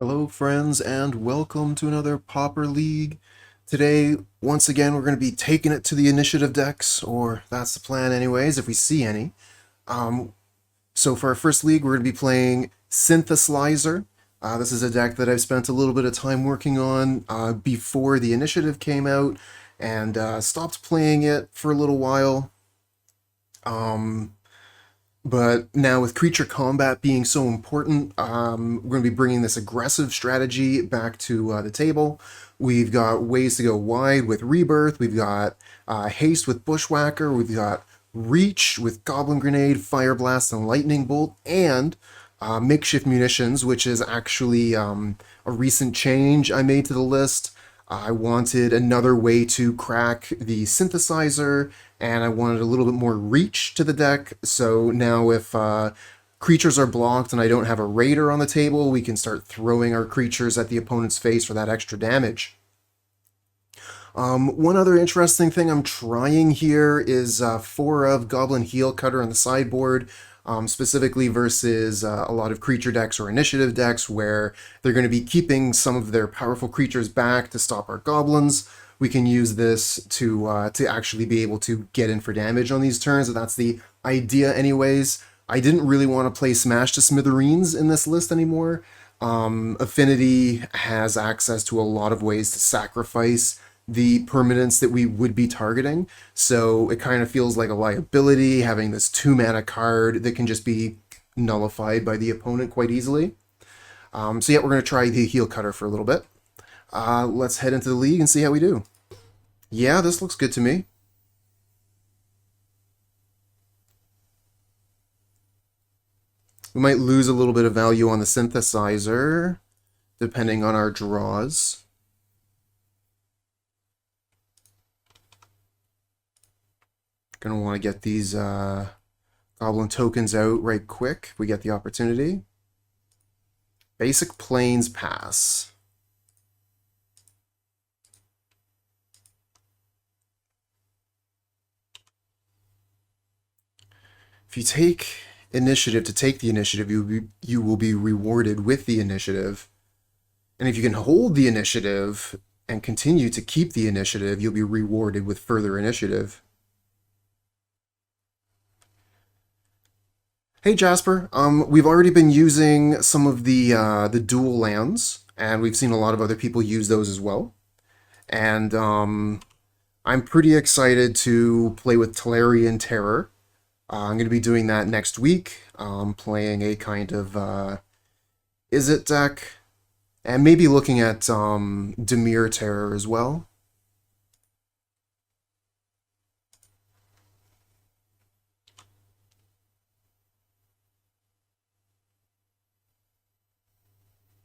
Hello, friends, and welcome to another Pauper League. Today, once again, we're going to be taking it to the initiative decks, or that's the plan, anyways, if we see any. Um, so, for our first league, we're going to be playing Syntheslizer. This is a deck that I've spent a little bit of time working on before the initiative came out, and stopped playing it for a little while. Um, but now with creature combat being so important, we're going to be bringing this aggressive strategy back to the table. We've got ways to go wide with Rebirth. We've got haste with Bushwhacker. We've got reach with Goblin Grenade, Fireblast, and Lightning Bolt, and Makeshift Munitions, which is actually a recent change I made to the list. I wanted another way to crack the synthesizer, and I wanted a little bit more reach to the deck. So now if creatures are blocked and I don't have a raider on the table, we can start throwing our creatures at the opponent's face for that extra damage. One other interesting thing I'm trying here is 4 of Goblin Heelcutter on the sideboard, specifically versus a lot of creature decks or initiative decks where they're going to be keeping some of their powerful creatures back to stop our goblins. We can use this to actually be able to get in for damage on these turns, and that's the idea anyways. I didn't really want to play Smash to Smithereens in this list anymore. Affinity has access to a lot of ways to sacrifice the permanents that we would be targeting. So it kind of feels like a liability having this 2 mana card that can just be nullified by the opponent quite easily. So yeah, we're going to try the Heelcutter for a little bit. Let's head into the league and see how we do. Yeah, this looks good to me. We might lose a little bit of value on the synthesizer, depending on our draws. Gonna want to get these goblin tokens out right quick if we get the opportunity. Basic Plains pass. If you take initiative to take the initiative, you will be rewarded with the initiative. And if you can hold the initiative and continue to keep the initiative, you'll be rewarded with further initiative. Hey Jasper, we've already been using some of the dual lands, and we've seen a lot of other people use those as well. And I'm pretty excited to play with Tolarian Terror. I'm going to be doing that next week, playing a kind of Izzet deck, and maybe looking at Dimir Terror as well.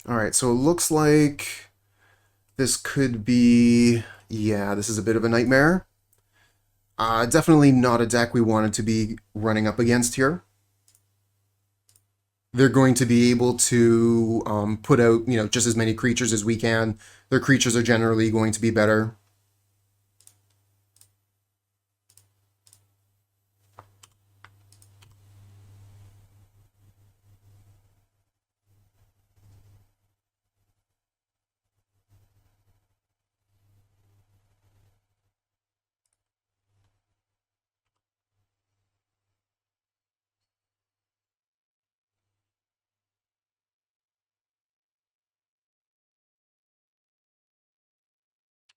Alright, so it looks like this could be... Yeah, this is a bit of a nightmare. Definitely not a deck we wanted to be running up against here. They're going to be able to put out, just as many creatures as we can. Their creatures are generally going to be better.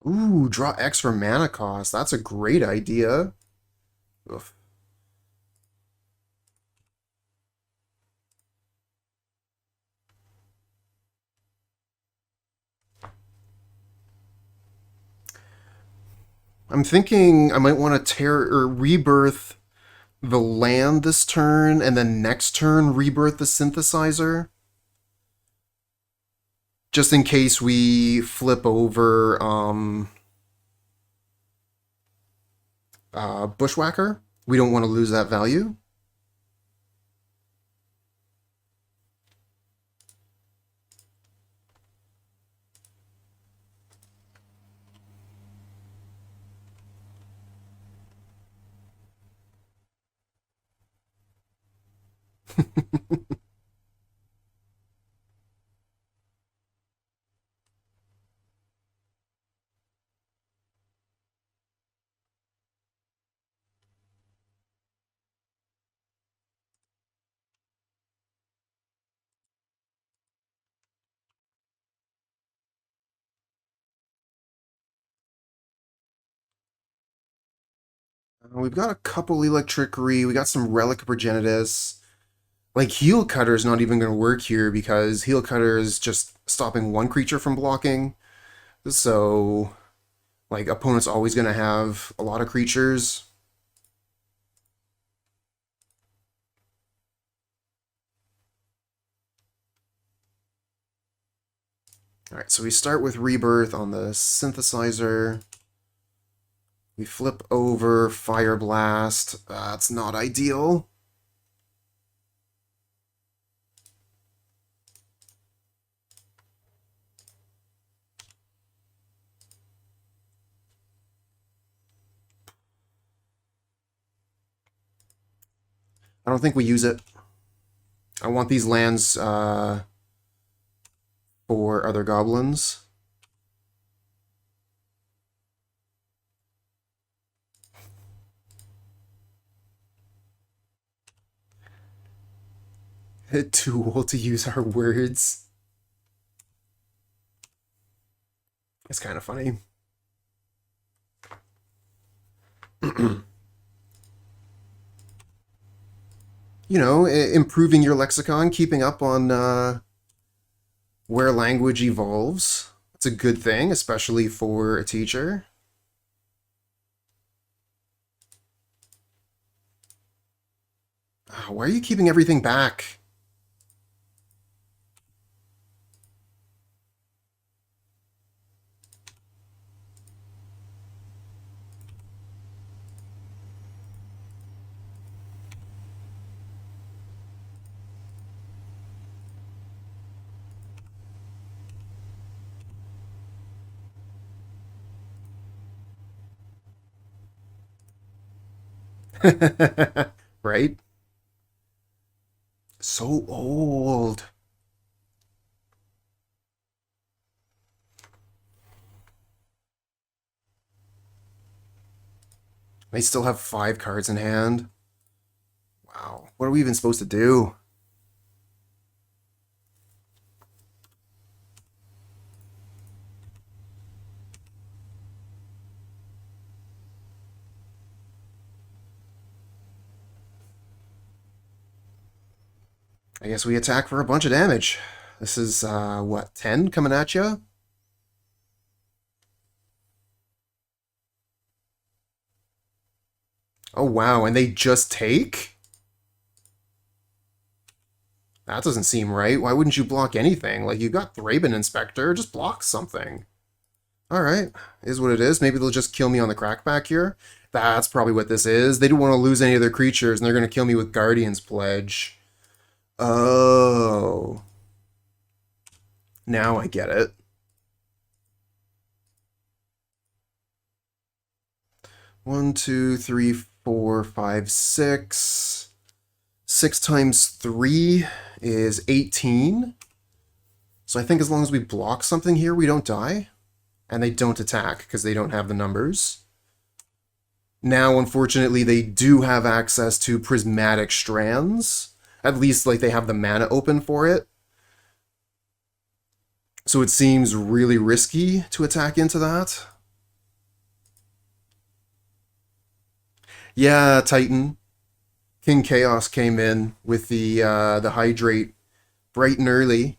Ooh, draw extra mana cost. That's a great idea. Oof. I'm thinking I might want to tear or rebirth the land this turn, and then next turn rebirth the synthesizer. Just in case we flip over Bushwhacker. We don't want to lose that value. We've got a couple Electrickery. We got some Relic of Progenitus. Like, Heelcutter is not even going to work here because Heelcutter is just stopping one creature from blocking. So, like, opponent's always going to have a lot of creatures. Alright, so we start with Rebirth on the Synthesizer. We flip over Fireblast. That's not ideal. I don't think we use it. I want these lands for other goblins. Too old to use our words. It's kind of funny. You know, improving your lexicon, keeping up on where language evolves. It's a good thing, especially for a teacher. Why are you keeping everything back? Right? So old. They still have 5 cards in hand. Wow. What are we even supposed to do? I guess we attack for a bunch of damage. This is, what, 10 coming at you? Oh, wow, and they just take? That doesn't seem right. Why wouldn't you block anything? Like, you got Thraben Inspector, just block something. Alright, is what it is. Maybe they'll just kill me on the crackback here. That's probably what this is. They don't want to lose any of their creatures, and they're going to kill me with Guardian's Pledge. Oh. Now I get it. One, two, three, four, five, six. 6 times 3 is 18. So I think as long as we block something here, we don't die. And they don't attack because they don't have the numbers. Now, unfortunately, they do have access to Prismatic Strands. At least, like, they have the mana open for it. So it seems really risky to attack into that. Yeah, Titan. King Chaos came in with the Hydrate bright and early.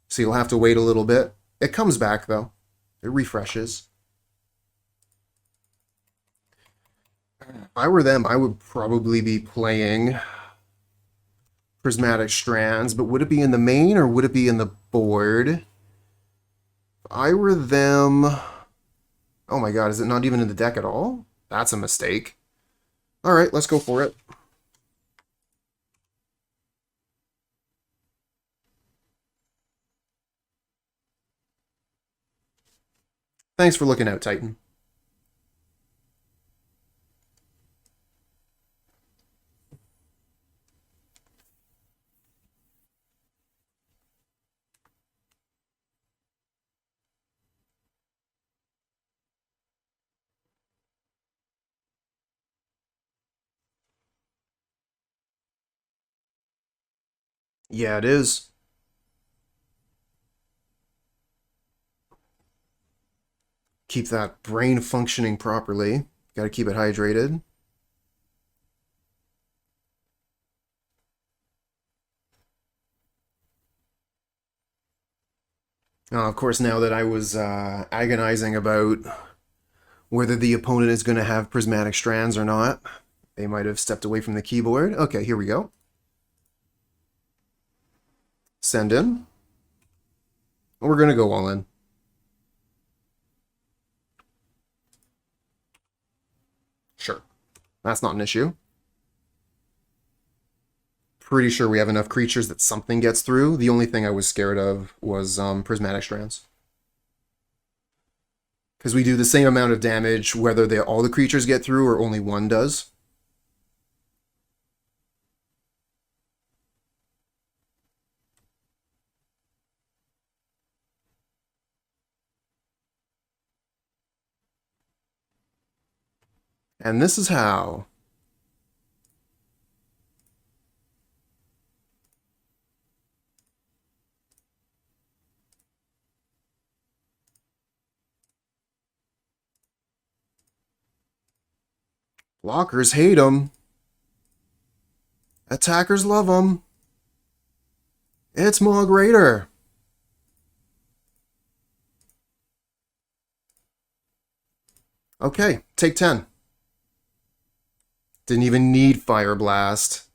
So you'll have to wait a little bit. It comes back, though. It refreshes. If I were them, I would probably be playing Prismatic Strands, but would it be in the main or would it be in the board? If I were them... Oh my god, is it not even in the deck at all? That's a mistake. Alright, let's go for it. Thanks for looking out, Titan. Yeah, it is. Keep that brain functioning properly. Got to keep it hydrated. Of course, now that I was agonizing about whether the opponent is going to have prismatic strands or not, they might have stepped away from the keyboard. Okay, here we go. Send in. We're going to go all in. Sure. That's not an issue. Pretty sure we have enough creatures that something gets through. The only thing I was scared of was prismatic strands. Because we do the same amount of damage whether all the creatures get through or only one does. And this is how. Blockers hate them. Attackers love them. It's Mogg Raider. Okay, take 10. Didn't even need Fireblast.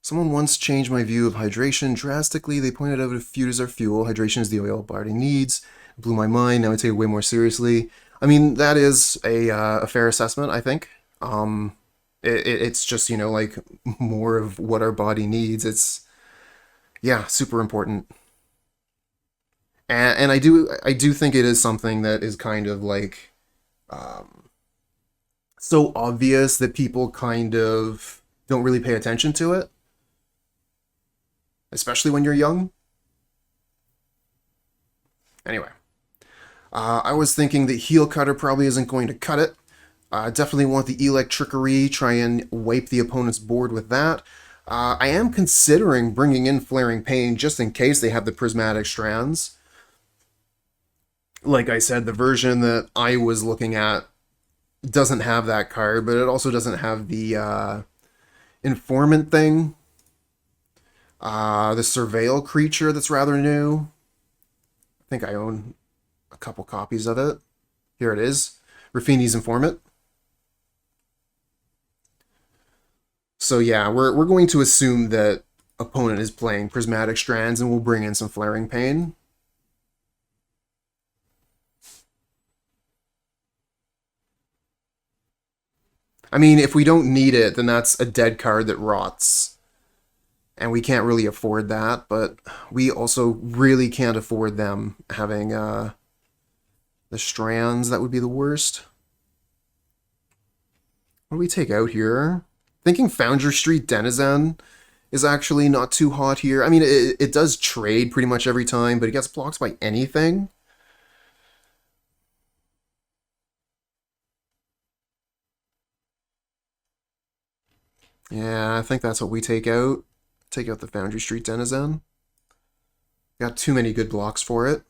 Someone once changed my view of hydration drastically. They pointed out if food is our fuel, hydration is the oil our body needs. It blew my mind. Now I take it way more seriously. I mean, that is a fair assessment, I think. It's just, you know, like more of what our body needs. It's, yeah, super important. And I do think it is something that is kind of like so obvious that people kind of don't really pay attention to it, especially when you're young. Anyway, I was thinking that Heelcutter probably isn't going to cut it. Definitely want the Electrickery, try and wipe the opponent's board with that. I am considering bringing in Flaring Pain just in case they have the Prismatic Strands. Like I said, the version that I was looking at doesn't have that card, but it also doesn't have the Informant thing. The Surveil creature that's rather new. I think I own a couple copies of it. Here it is. Raffini's Informant. So yeah, we're going to assume that opponent is playing Prismatic Strands and we'll bring in some Flaring Pain. I mean, if we don't need it, then that's a dead card that rots. And we can't really afford that, but we also really can't afford them having the strands. That would be the worst. What do we take out here? Thinking Foundry Street Denizen is actually not too hot here. I mean, it does trade pretty much every time, but it gets blocked by anything. Yeah, I think that's what we take out. Take out the Foundry Street Denizen. Got too many good blocks for it.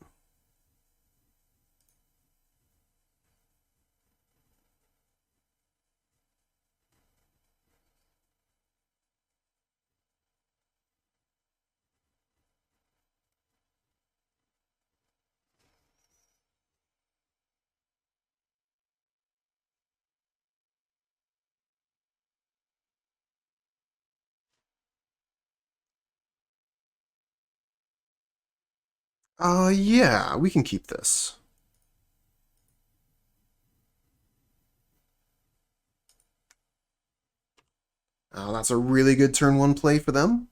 Yeah, we can keep this. That's a really good turn 1 play for them.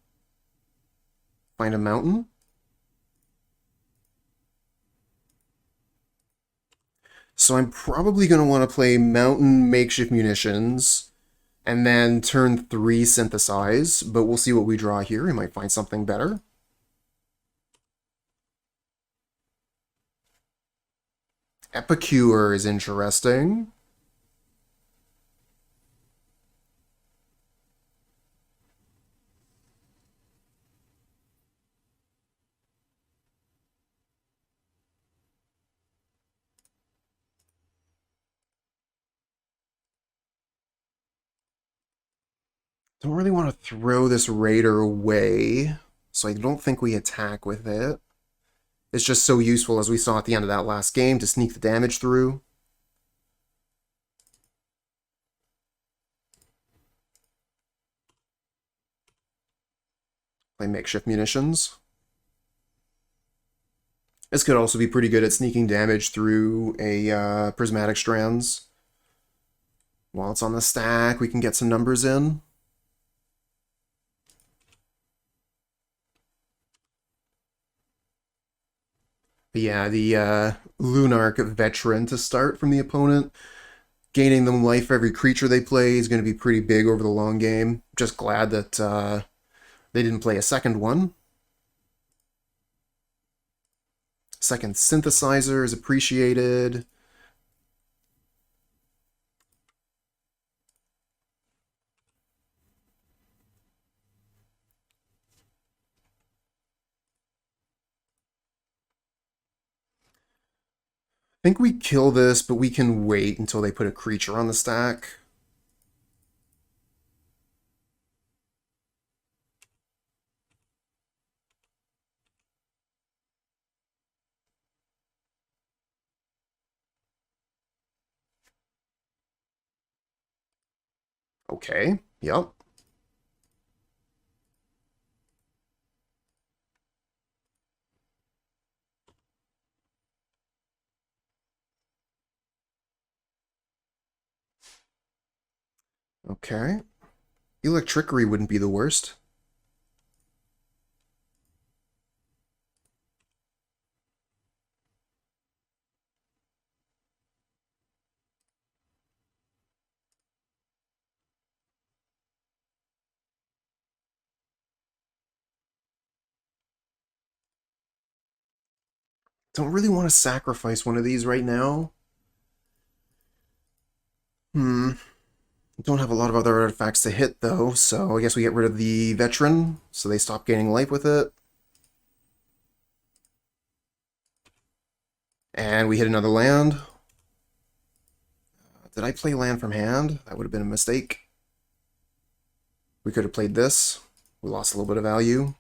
Find a mountain. So I'm probably going to want to play Mountain Makeshift Munitions and then turn 3 Synthesize, but we'll see what we draw here. We might find something better. Epicure is interesting. Don't really want to throw this Raider away, so I don't think we attack with it. It's just so useful, as we saw at the end of that last game, to sneak the damage through. Play Makeshift Munitions. This could also be pretty good at sneaking damage through a Prismatic Strands. While it's on the stack, we can get some numbers in. But yeah, the Lunarch Veteran to start from the opponent. Gaining them life for every creature they play is going to be pretty big over the long game. Just glad that they didn't play a second one. Second Synthesizer is appreciated. I think we kill this, but we can wait until they put a creature on the stack. Okay, yep. Okay. Electrickery wouldn't be the worst. Don't really want to sacrifice one of these right now. Don't have a lot of other artifacts to hit, though, so I guess we get rid of the Veteran, so they stop gaining life with it. And we hit another land. Did I play land from hand? That would have been a mistake. We could have played this. We lost a little bit of value.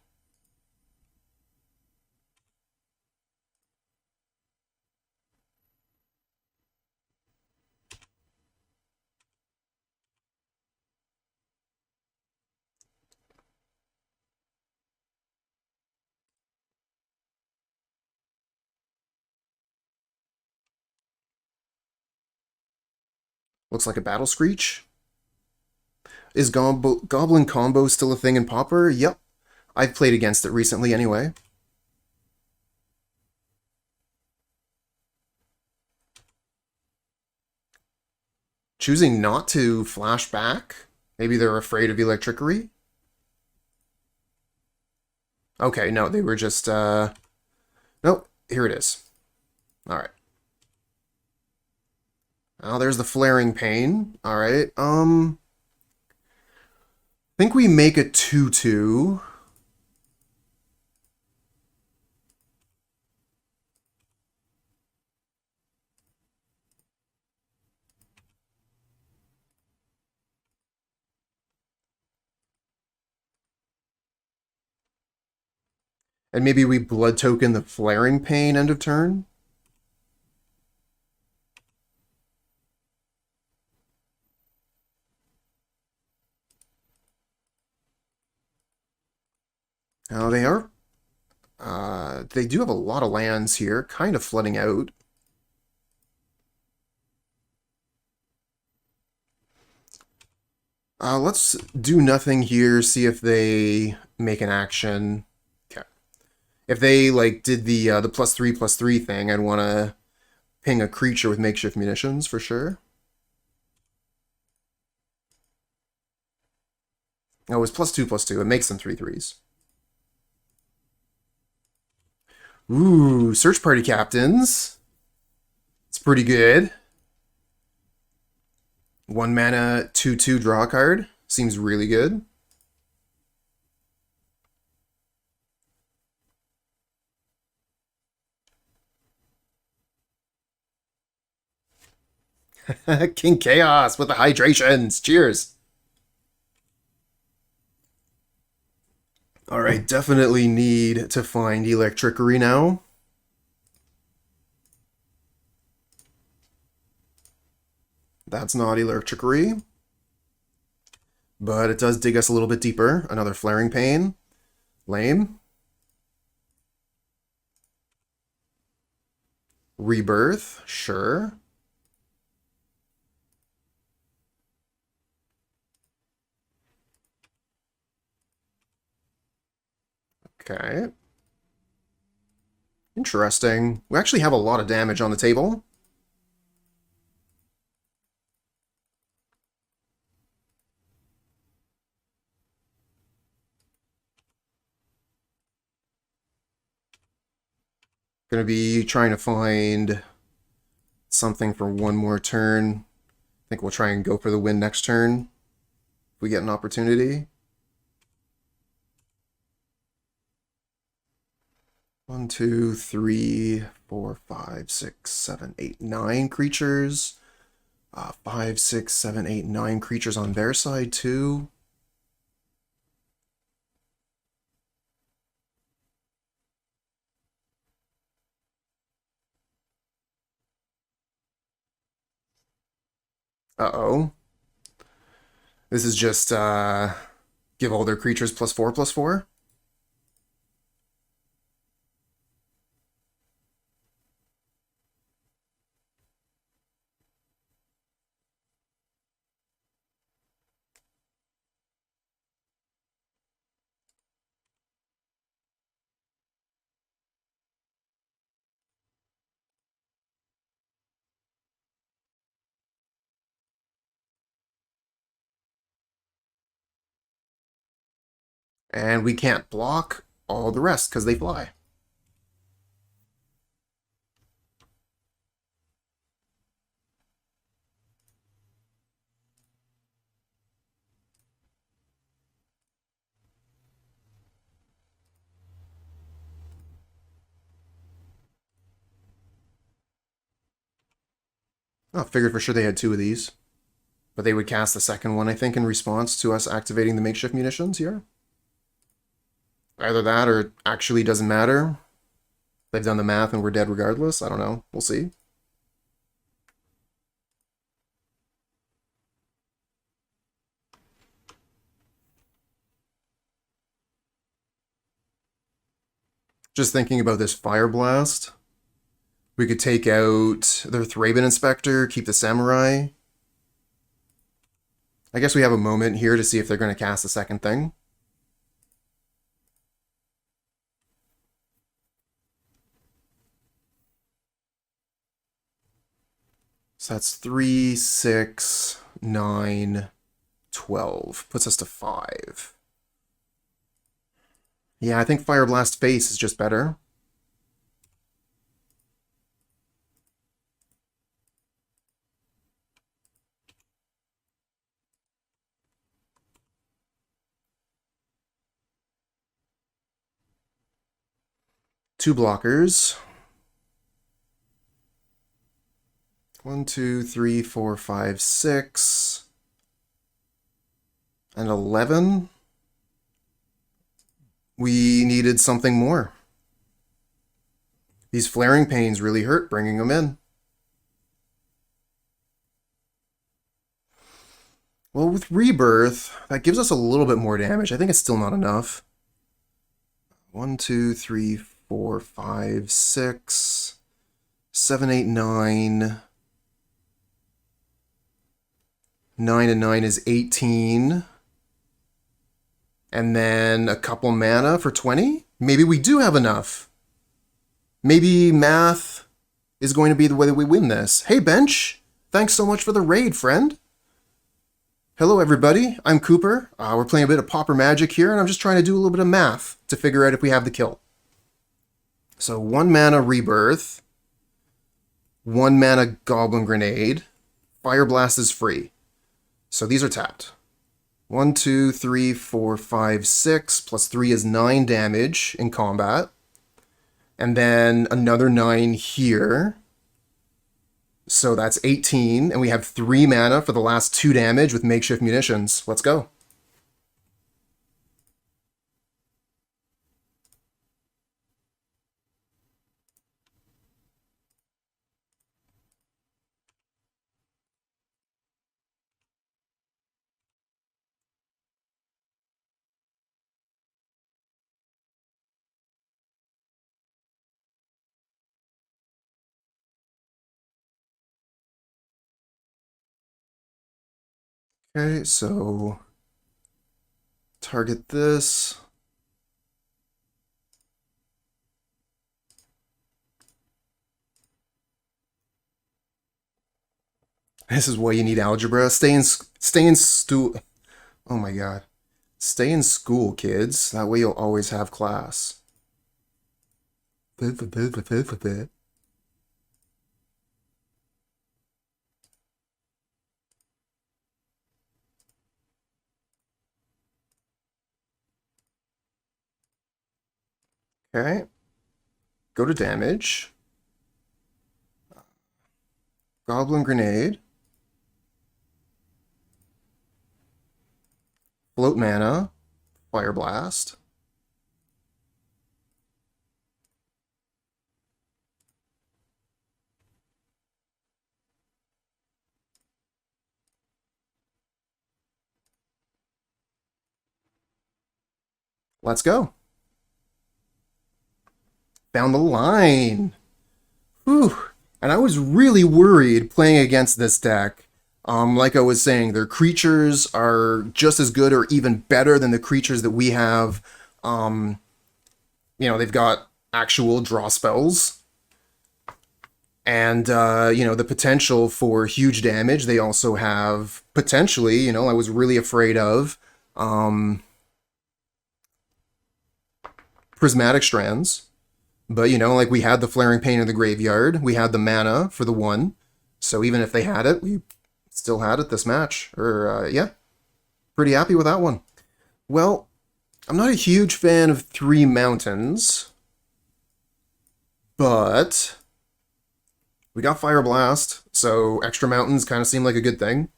Looks like a Battle Screech. Is Goblin Combo still a thing in Pauper? Yep. I've played against it recently anyway. Choosing not to flash back? Maybe they're afraid of Electrickery? Okay, no, they were just, Nope, here it is. Alright. Oh, there's the Flaring Pain. Alright, I think we make a 2-2. And maybe we Blood Token the Flaring Pain end of turn? Oh, they are. They do have a lot of lands here, kind of flooding out. Let's do nothing here, see if they make an action. Okay. If they, like, did the +3/+3 thing, I'd want to ping a creature with Makeshift Munitions, for sure. Oh, it's +2/+2. It makes them 3/3s. Ooh, Search Party Captains. It's pretty good. 1 mana, 2/2 draw card. Seems really good. King Chaos with the hydrations. Cheers. Alright, definitely need to find Electrickery now. That's not Electrickery. But it does dig us a little bit deeper. Another Flaring Pain. Lame. Rebirth, sure. Okay. Interesting. We actually have a lot of damage on the table. Gonna be trying to find something for one more turn. I think we'll try and go for the win next turn if we get an opportunity. 1, 2, 3, 4, 5, 6, 7, 8, 9 creatures. 5, 6, 7, 8, 9 creatures on their side too. Uh-oh. This is just give all their creatures +4/+4. And we can't block all the rest because they fly. Oh, figured for sure they had 2 of these. But they would cast the second one, I think, in response to us activating the Makeshift Munitions here. Either that or it actually doesn't matter. They've done the math and we're dead regardless. I don't know. We'll see. Just thinking about this Fireblast. We could take out their Thraben Inspector, keep the Samurai. I guess we have a moment here to see if they're going to cast the second thing. So that's 3, 6, 9, 12. Puts us to 5. Yeah, I think Fireblast face is just better. Two blockers. 1, 2, 3, 4, 5, 6. And 11. We needed something more. These Flaring Pains really hurt bringing them in. Well, with Rebirth, that gives us a little bit more damage. I think it's still not enough. 1, 2, 3, 4, 5, 6, 7, 8, 9. 9 and 9 is 18. And then a couple mana for 20? Maybe we do have enough. Maybe math is going to be the way that we win this. Hey, Bench! Thanks so much for the raid, friend. Hello, everybody. I'm Cooper. We're playing a bit of Pauper Magic here, and I'm just trying to do a little bit of math to figure out if we have the kill. So 1 mana Rebirth. 1 mana Goblin Grenade. Fireblast is free. So these are tapped. 1, 2, 3, 4, 5, 6, plus 3 is 9 damage in combat. And then another 9 here. So that's 18, and we have 3 mana for the last 2 damage with Makeshift Munitions. Let's go. Okay, so target this. This is why you need algebra. Stay in stool. Oh my god. Stay in school, kids. That way you'll always have class. Okay. Go to damage. Goblin Grenade. Float mana. Fireblast. Let's go. Found the line. Whew. And I was really worried playing against this deck. Like I was saying, their creatures are just as good or even better than the creatures that we have. They've got actual draw spells. And, the potential for huge damage. They also have, potentially, I was really afraid of, prismatic strands. But, like we had the Flaring Pain in the graveyard. We had the mana for the 1. So even if they had it, we still had it this match. Yeah. Pretty happy with that one. Well, I'm not a huge fan of 3 mountains. But we got Fireblast, so extra mountains kind of seem like a good thing.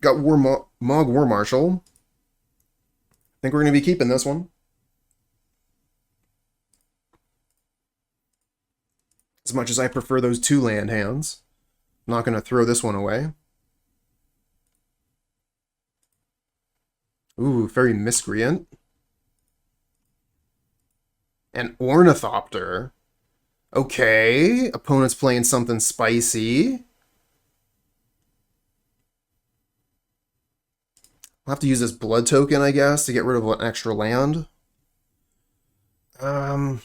Got Mogg War Marshal. I think we're going to be keeping this one. As much as I prefer those 2 land hands. I'm not going to throw this one away. Ooh, Fairy Miscreant. And Ornithopter. Okay, opponent's playing something spicy. I'll have to use this blood token, I guess, to get rid of an extra land. I'm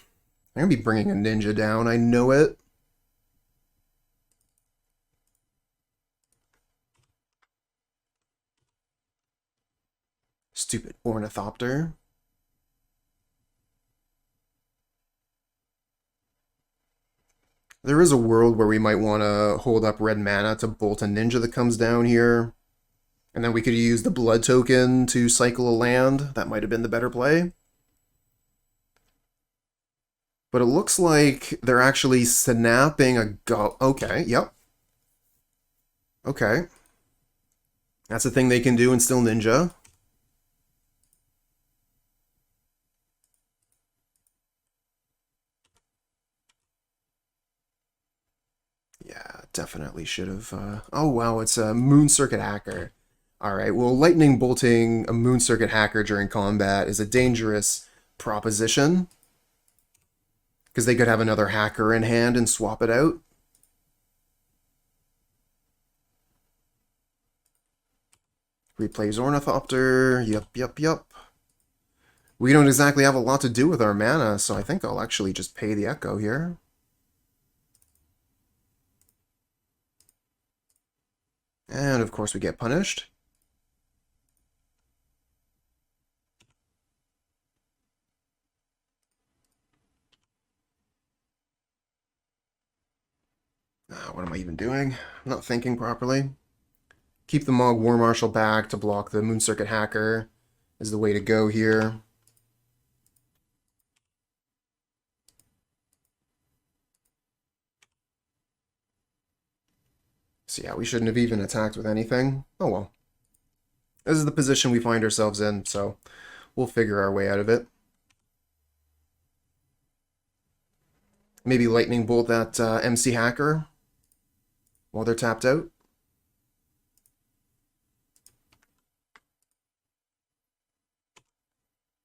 going to be bringing a ninja down, I know it. Stupid Ornithopter. There is a world where we might want to hold up red mana to bolt a ninja that comes down here. And then we could use the blood token to cycle a land. That might have been the better play. But it looks like they're actually snapping a okay, yep. Okay. That's a thing they can do and still ninja. Yeah, definitely should have... Oh, wow, it's a Moon Circuit Hacker. Alright, well, lightning bolting a Moon Circuit Hacker during combat is a dangerous proposition. Because they could have another hacker in hand and swap it out. Replays Ornithopter. Yep. We don't exactly have a lot to do with our mana, so I think I'll actually just pay the Echo here. And of course we get punished. What am I even doing? I'm not thinking properly. Keep the Mogg War Marshal back to block the Moon Circuit Hacker is the way to go here. So yeah, we shouldn't have even attacked with anything. Oh well. This is the position we find ourselves in, so we'll figure our way out of it. Maybe Lightning Bolt that MC Hacker while they're tapped out.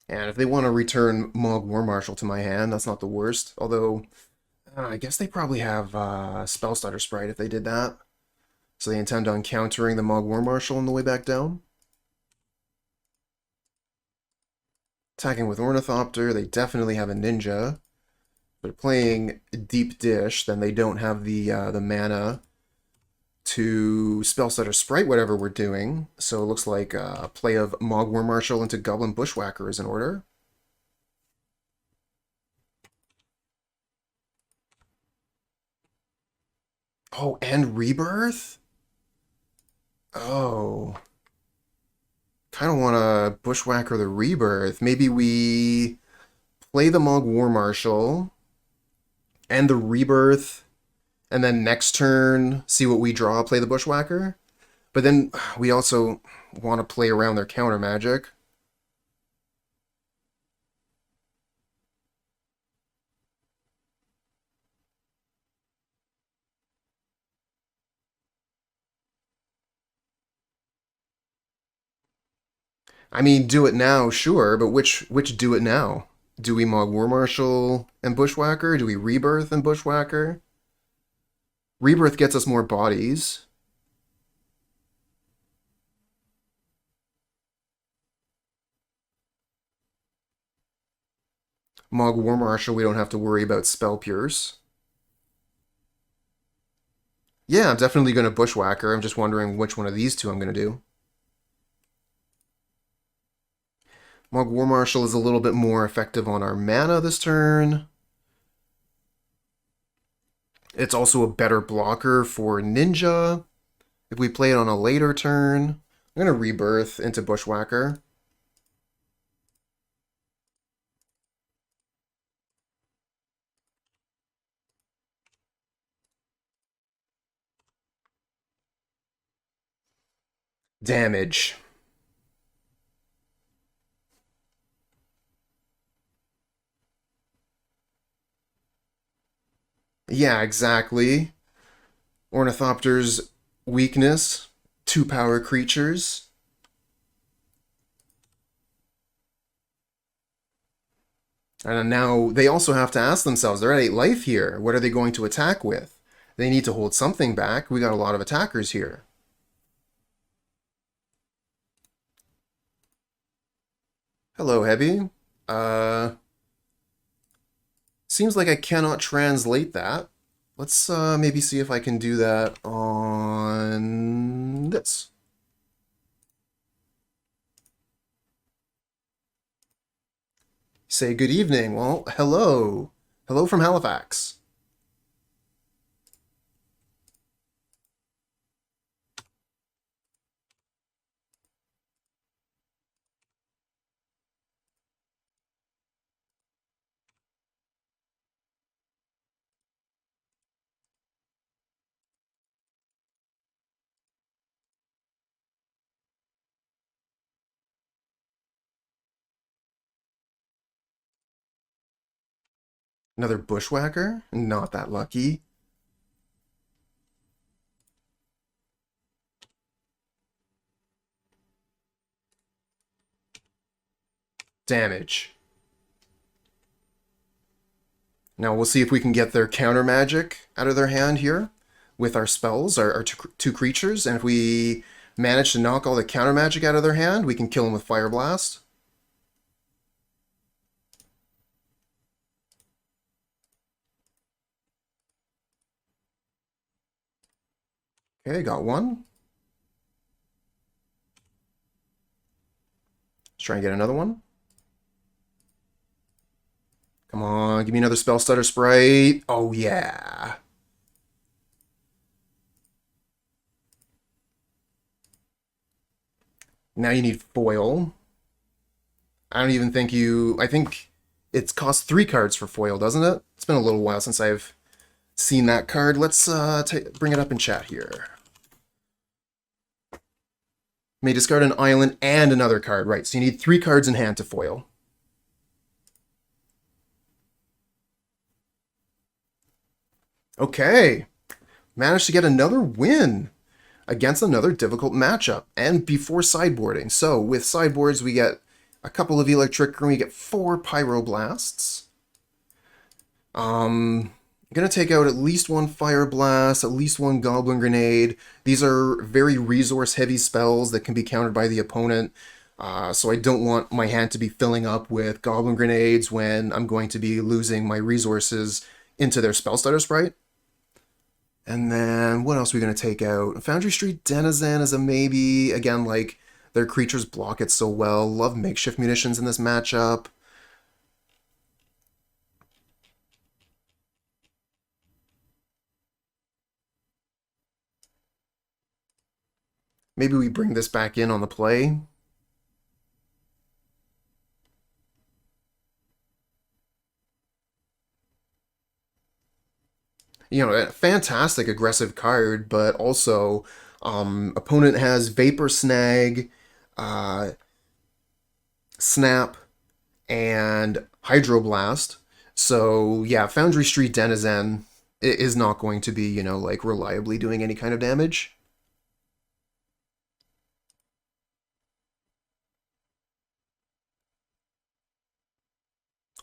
And if they want to return Mogg War Marshal to my hand, that's not the worst. Although, I guess they probably have Spell Stutter Sprite if they did that. So they intend on countering the Mogg War Marshal on the way back down. Attacking with Ornithopter, they definitely have a Ninja. If they're playing Deep Dish, then they don't have the mana to Spellstutter Sprite whatever we're doing. So it looks like a play of Mogg War Marshal into Goblin Bushwhacker is in order. Oh, and Rebirth? Oh. Kind of want to Bushwhacker the Rebirth. Maybe we play the Mogg War Marshal and the Rebirth, and then next turn, see what we draw, play the Bushwhacker. But then we also want to play around their counter magic. I mean, do it now, sure, but which do it now? Do we Mogg War Marshal and Bushwhacker? Do we Rebirth and Bushwhacker? Rebirth gets us more bodies. Mogg War Marshal, we don't have to worry about Spell Pierce. Yeah, I'm definitely going to Bushwhacker. I'm just wondering which one of these two I'm going to do. Mogg War Marshal is a little bit more effective on our mana this turn. It's also a better blocker for Ninja if we play it on a later turn. I'm going to Rebirth into Bushwhacker. Damage. Yeah, exactly. Ornithopter's weakness, 2-power creatures. And now they also have to ask themselves, they're at 8 life here. What are they going to attack with? They need to hold something back. We got a lot of attackers here. Hello, Hebby. Seems like I cannot translate that. Let's maybe see if I can do that on this. Say good evening. Well, hello. Hello from Halifax. Another Bushwhacker? Not that lucky. Damage. Now we'll see if we can get their counter magic out of their hand here with our spells, our two creatures. And if we manage to knock all the counter magic out of their hand, we can kill them with Fireblast. Okay, got one. Let's try and get another one. Come on, give me another Spell Stutter Sprite. Oh, yeah. Now you need foil. I don't even think you... I think it costs 3 cards for foil, doesn't it? It's been a little while since I've seen that card. Let's bring it up in chat here. May discard an island and another card. Right, so you need 3 cards in hand to foil. Okay. Managed to get another win against another difficult matchup and before sideboarding. So with sideboards, we get a couple of Electrickery, we get 4 Pyroblasts. I'm going to take out at least one Fireblast, at least one Goblin Grenade. These are very resource-heavy spells that can be countered by the opponent, so I don't want my hand to be filling up with Goblin Grenades when I'm going to be losing my resources into their Spell Stutter Sprite. And then, what else are we going to take out? Foundry Street Denizen is a maybe. Again, like, their creatures block it so well. Love Makeshift Munitions in this matchup. Maybe we bring this back in on the play. You know, a fantastic aggressive card, but also opponent has Vapor Snag, uh, Snap, and Hydroblast. So yeah, Foundry Street Denizen is not going to be, you know, like reliably doing any kind of damage.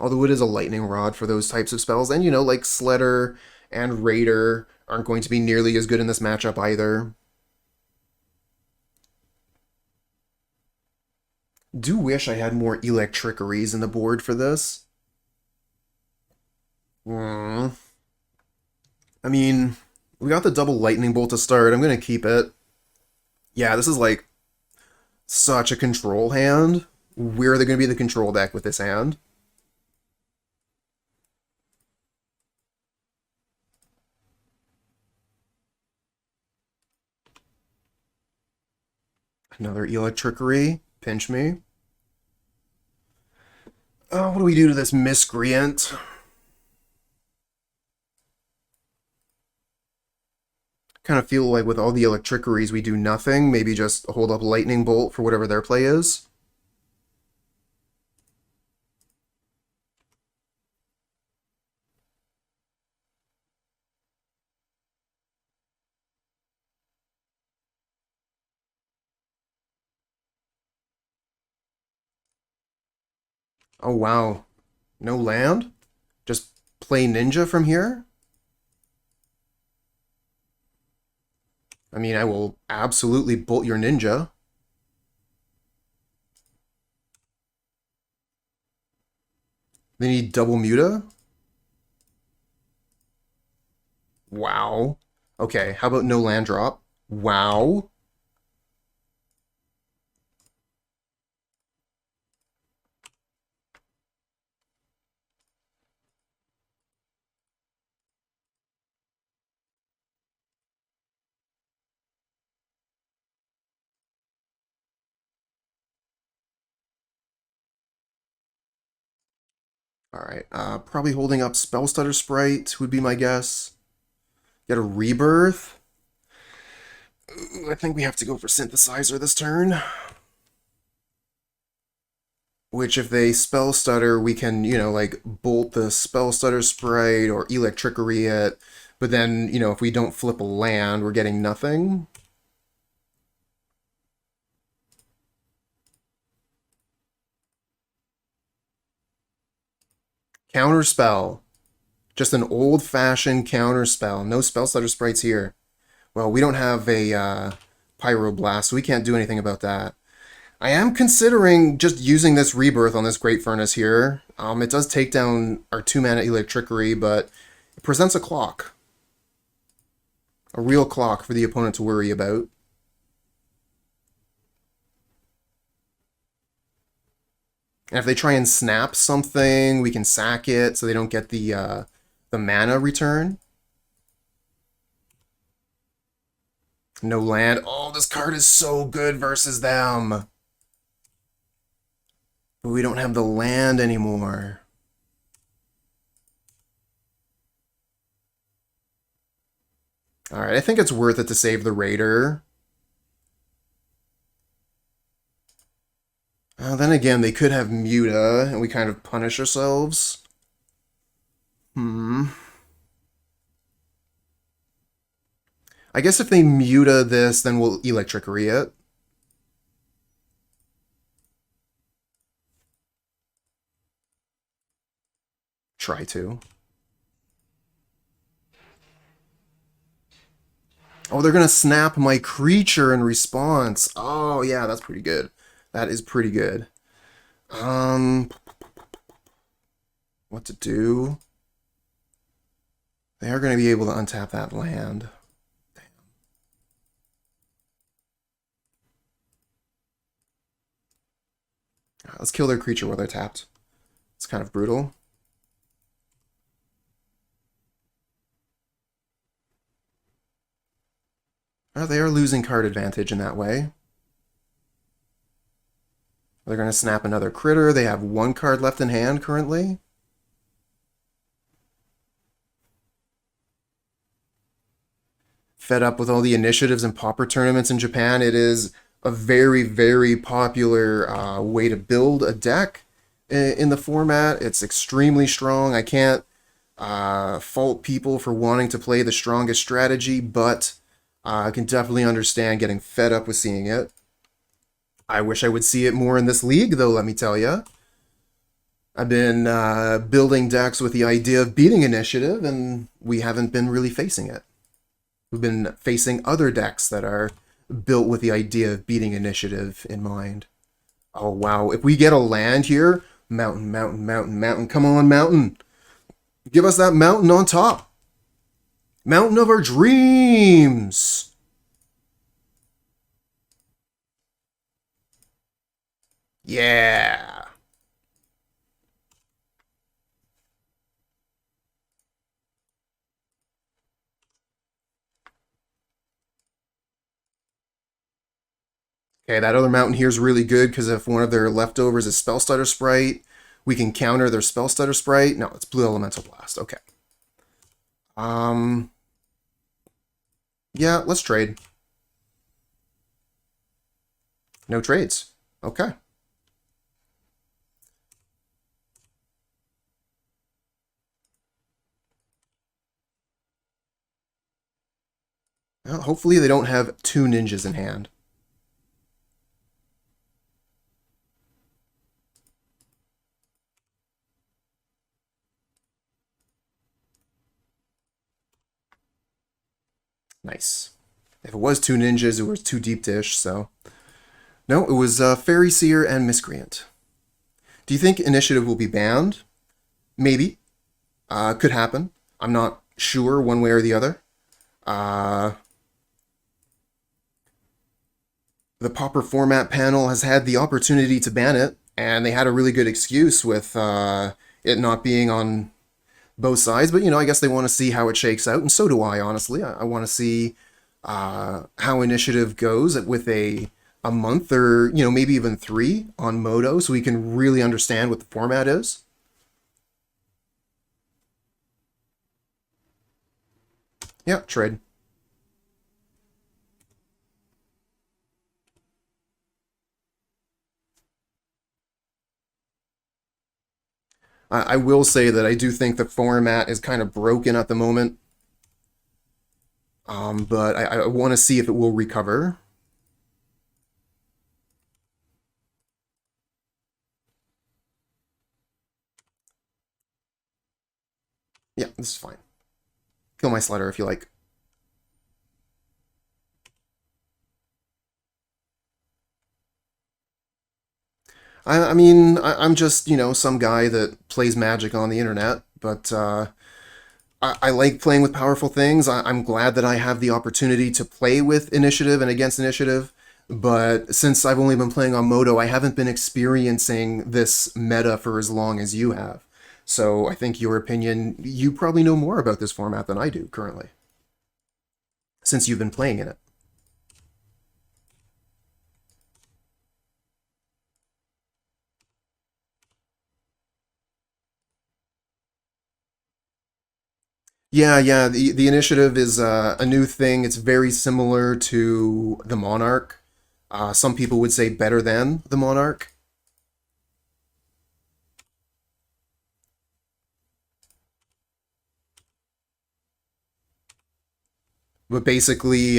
Although it is a lightning rod for those types of spells, and you know, like Sledder and Raider aren't going to be nearly as good in this matchup either. Do wish I had more Electrickeries in the board for this. Hmm. I mean, we got the double lightning bolt to start. I'm gonna keep it. Yeah, this is like such a control hand. Where are they gonna be the control deck with this hand? Another Electrickery. Pinch me. Oh, what do we do to this miscreant? Kind of feel like with all the Electrickeries we do nothing. Maybe just hold up Lightning Bolt for whatever their play is. Oh wow. No land? Just play Ninja from here? I mean, I will absolutely bolt your Ninja. They need double Muta? Wow. Okay, how about no land drop? Wow. Alright, probably holding up Spell Stutter Sprite would be my guess. Get a Rebirth. Ooh, I think we have to go for Synthesizer this turn. Which, if they Spell Stutter, we can, you know, like, bolt the Spell Stutter Sprite or Electrickery it. But then, you know, if we don't flip a land, we're getting nothing. Counterspell. Just an old-fashioned counterspell. No Spell Stutter Sprites here. Well, we don't have a Pyroblast, so we can't do anything about that. I am considering just using this Rebirth on this Great Furnace here. It does take down our 2-mana Electrickery, but it presents a clock. A real clock for the opponent to worry about. And if they try and snap something, we can sack it so they don't get the mana return. No land. Oh, this card is so good versus them. But we don't have the land anymore. Alright, I think it's worth it to save the Raider. Then again, they could have Muta, and we kind of punish ourselves. I guess if they Muta this, then we'll Electrickery it. Try to. Oh, they're gonna snap my creature in response. Oh, yeah, that's pretty good. That is pretty good. Um, what to do? They are going to be able to untap that land. Damn. Let's kill their creature while they're tapped. It's kind of brutal. They are losing card advantage in that way. They're going to snap another critter. They have one card left in hand currently. Fed up with all the initiatives and Pauper tournaments in Japan. It is a very, very popular way to build a deck in the format. It's extremely strong. I can't fault people for wanting to play the strongest strategy, but I can definitely understand getting fed up with seeing it. I wish I would see it more in this league, though, let me tell you. I've been building decks with the idea of beating initiative, and we haven't been really facing it. We've been facing other decks that are built with the idea of beating initiative in mind. Oh, wow. If we get a land here, mountain, mountain, mountain, mountain. Come on, mountain. Give us that mountain on top. Mountain of our dreams. Yeah. Okay, that other mountain here is really good because if one of their leftovers is Spell Stutter Sprite, we can counter their Spell Stutter Sprite. No, it's Blue Elemental Blast. Okay. Yeah, let's trade. No trades. Okay. Well, hopefully they don't have two ninjas in hand. Nice. If it was two ninjas, it was two deep dish, so... No, it was Fairy Seer and Miscreant. Do you think Initiative will be banned? Maybe. Could happen. I'm not sure one way or the other. The Pauper format panel has had the opportunity to ban it, and they had a really good excuse with it not being on both sides. But, you know, I guess they want to see how it shakes out, and so do I, honestly. I want to see how Initiative goes with a month or, you know, maybe even 3 on Modo so we can really understand what the format is. Yeah, trade. I will say that I do think the format is kind of broken at the moment. But I want to see if it will recover. Yeah, this is fine. Kill my Sledder if you like. I mean, I'm just, you know, some guy that plays Magic on the internet, but I like playing with powerful things. I'm glad that I have the opportunity to play with Initiative and against Initiative, but since I've only been playing on Modo, I haven't been experiencing this meta for as long as you have. So I think your opinion, you probably know more about this format than I do currently, since you've been playing in it. Yeah. The initiative is a new thing. It's very similar to the Monarch. Some people would say better than the Monarch. But basically,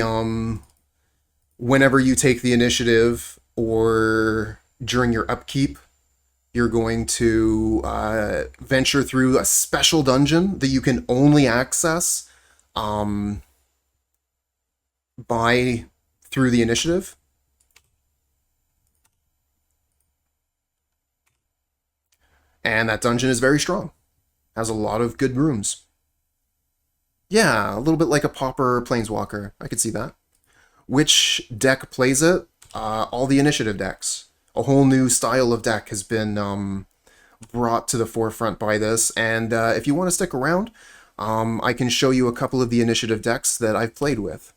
whenever you take the initiative or during your upkeep, you're going to venture through a special dungeon that you can only access buy through the initiative. And that dungeon is very strong. Has a lot of good rooms. Yeah, a little bit like a Pauper Planeswalker. I could see that. Which deck plays it? All the initiative decks. A whole new style of deck has been brought to the forefront by this. And if you want to stick around, I can show you a couple of the initiative decks that I've played with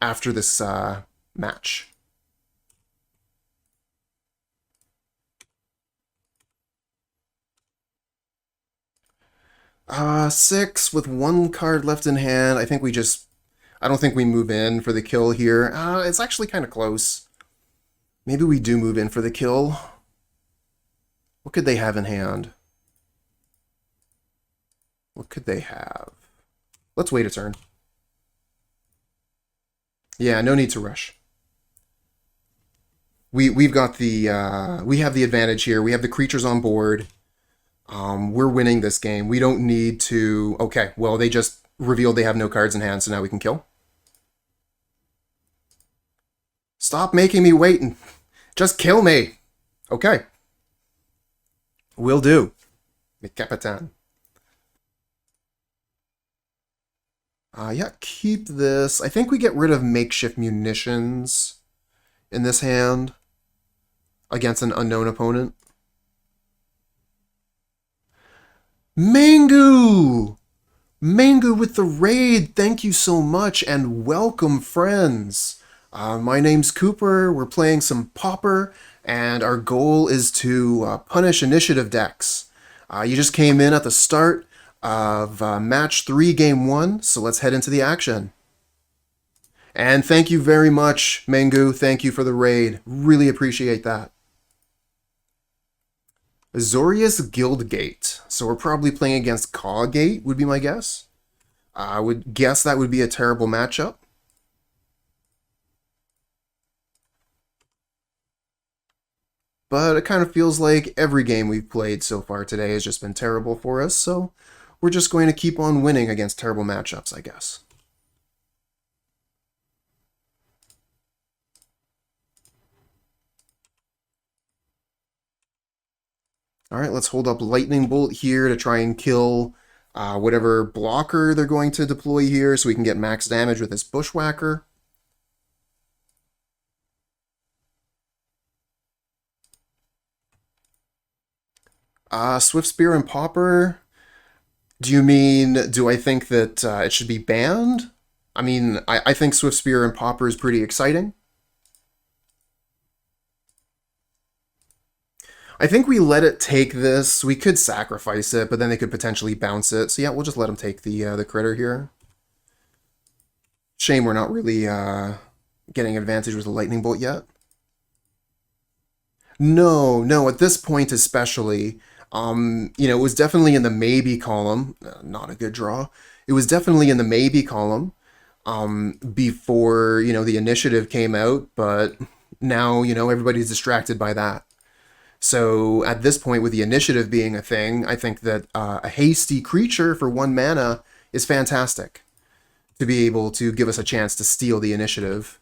after this match. Six with one card left in hand. I think we just... I don't think we move in for the kill here. It's actually kind of close. Maybe we do move in for the kill. What could they have in hand? What could they have? Let's wait a turn. Yeah, no need to rush. We've got the we have the advantage here. We have the creatures on board. We're winning this game. We don't need to... Okay, well, they just revealed they have no cards in hand, so now we can kill. Stop making me wait and just kill me. Okay. Will do. Mi capitan. Yeah, keep this. I think we get rid of Makeshift Munitions in this hand against an unknown opponent. Mangu! Mangu with the raid, thank you so much, and welcome, friends. My name's Cooper, we're playing some Pauper, and our goal is to punish initiative decks. You just came in at the start of match 3, game 1, so let's head into the action. And thank you very much, Mangu, thank you for the raid, really appreciate that. Azorius Guildgate. So we're probably playing against Caw Gate, would be my guess. I would guess that would be a terrible matchup. But it kind of feels like every game we've played so far today has just been terrible for us, so we're just going to keep on winning against terrible matchups, I guess. Alright, let's hold up Lightning Bolt here to try and kill whatever blocker they're going to deploy here so we can get max damage with this Bushwhacker. Swift Spear and Pauper. Do you mean, do I think that it should be banned? I mean, I think Swift Spear and Pauper is pretty exciting. I think we let it take this. We could sacrifice it, but then they could potentially bounce it. So yeah, we'll just let them take the critter here. Shame we're not really getting advantage with the Lightning Bolt yet. No, at this point especially, you know, it was definitely in the maybe column. Not a good draw. It was definitely in the maybe column before, you know, the initiative came out, but now, you know, everybody's distracted by that. So at this point, with the initiative being a thing, I think that a hasty creature for 1 mana is fantastic to be able to give us a chance to steal the initiative.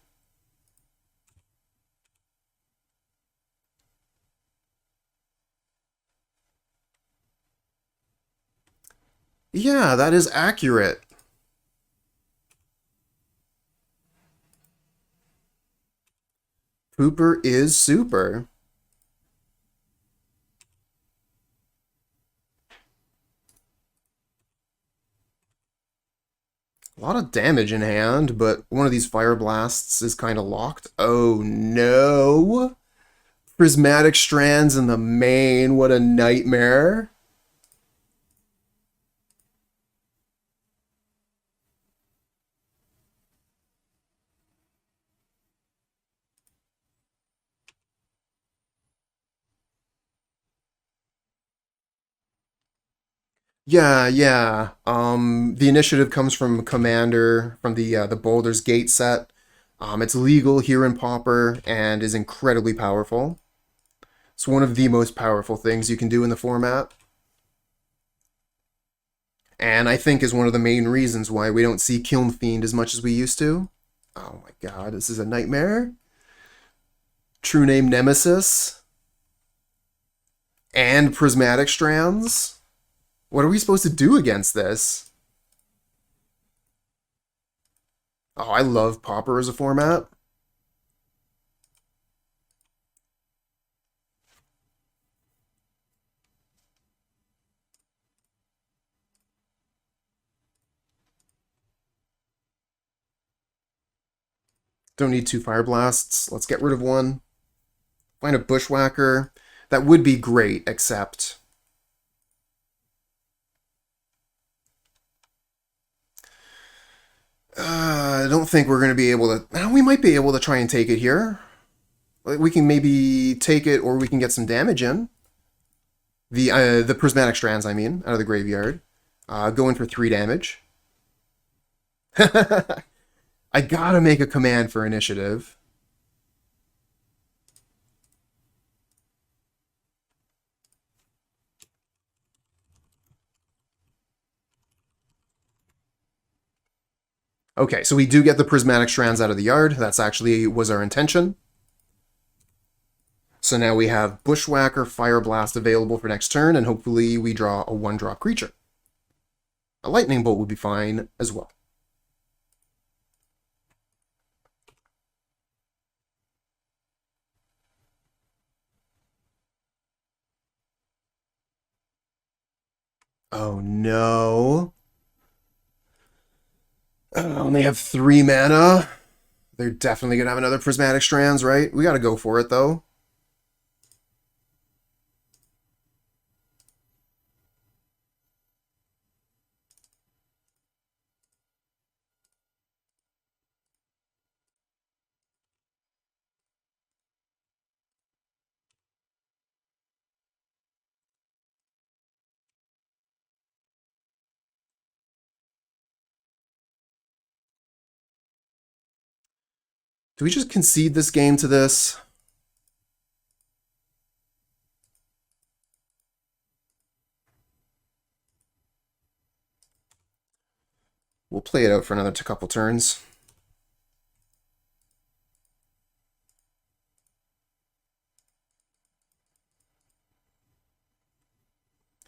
Yeah, that is accurate. Pooper is super. A lot of damage in hand, but one of these Fireblasts is kind of locked. Oh no! Prismatic Strands in the main, what a nightmare. Yeah. The initiative comes from Commander, from the Baldur's Gate set. It's legal here in Pauper and is incredibly powerful. It's one of the most powerful things you can do in the format. And I think is one of the main reasons why we don't see Kiln Fiend as much as we used to. Oh my god, this is a nightmare. True name Nemesis. And Prismatic Strands. What are we supposed to do against this? Oh, I love Pauper as a format. Don't need 2 Fireblasts. Let's get rid of one. Find a Bushwhacker. That would be great, except... I don't think we're going to be able to... we might be able to try and take it here. We can maybe take it, or we can get some damage in. The Prismatic Strands, I mean, out of the graveyard. Go in for 3 damage. I gotta make a command for initiative. Okay, so we do get the Prismatic Strands out of the yard. That's actually was our intention. So now we have Bushwhacker, Fireblast available for next turn, and hopefully we draw a 1-drop creature. A Lightning Bolt would be fine as well. Oh no. They have 3 mana. They're definitely going to have another Prismatic Strands, right? We got to go for it, though. Do we just concede this game to this? We'll play it out for another couple turns.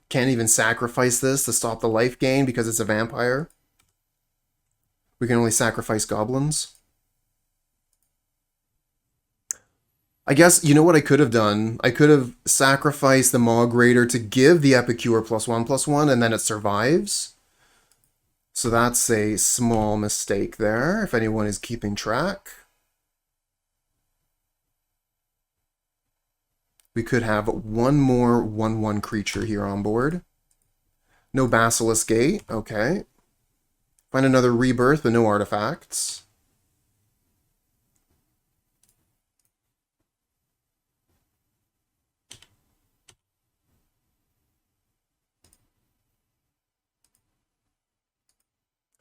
Can't even sacrifice this to stop the life gain because it's a vampire. We can only sacrifice goblins. I guess, you know what I could have done? I could have sacrificed the Mogg Raider to give the Epicure +1/+1, and then it survives. So that's a small mistake there, if anyone is keeping track. We could have one more 1/1 creature here on board. No Basilisk Gate, okay. Find another Rebirth with no artifacts.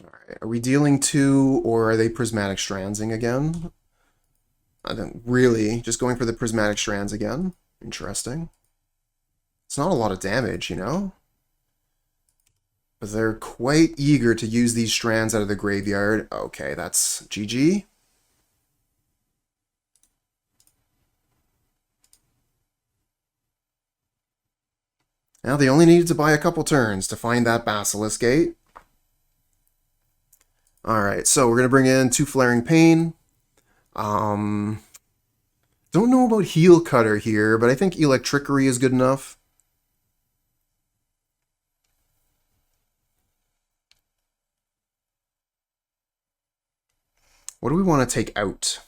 Alright, are we dealing 2, or are they Prismatic Strandsing again? I don't really, just going for the Prismatic Strands again. Interesting. It's not a lot of damage, you know? But they're quite eager to use these strands out of the graveyard. Okay, that's GG. Now they only needed to buy a couple turns to find that Basilisk Gate. Alright, so we're going to bring in 2 Flaring Pain. Don't know about Heelcutter here, but I think Electrickery is good enough. What do we want to take out?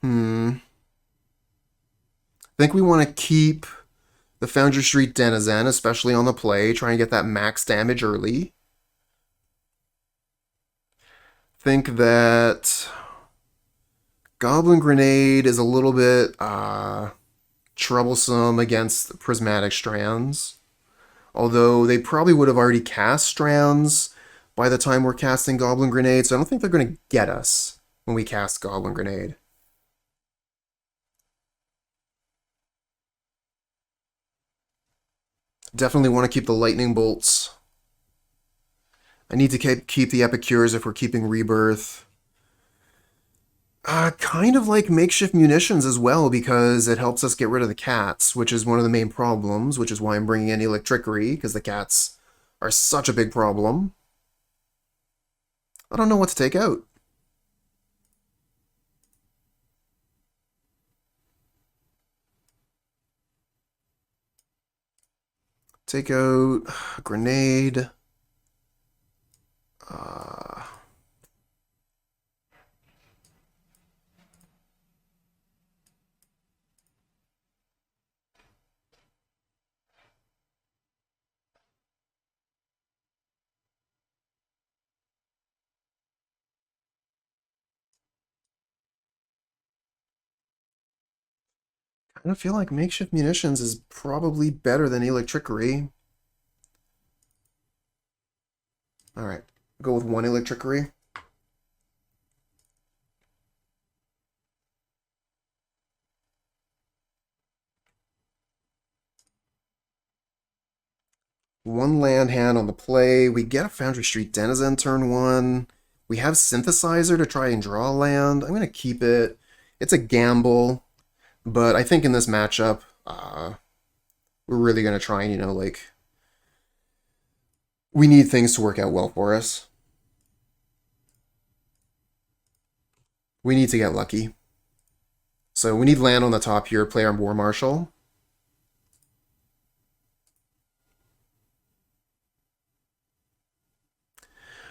I think we want to keep the Foundry Street Denizen, especially on the play. Try and get that max damage early. Think that Goblin Grenade is a little bit troublesome against Prismatic Strands. Although they probably would have already cast Strands by the time we're casting Goblin Grenade, so I don't think they're going to get us when we cast Goblin Grenade. Definitely want to keep the lightning bolts. I need to keep the Epicures if we're keeping Rebirth. Kind of like Makeshift Munitions as well, because it helps us get rid of the cats, which is one of the main problems, which is why I'm bringing in Electrickery, because the cats are such a big problem. I don't know what to take out. Take out Grenade. I feel like Makeshift Munitions is probably better than Electrickery. Alright, go with one Electrickery. One land hand on the play. We get a Foundry Street Denizen turn 1. We have Syntheslizer to try and draw a land. I'm going to keep it. It's a gamble. But I think in this matchup, we're really going to try and, we need things to work out well for us. We need to get lucky. So we need land on the top here, play our War Marshal.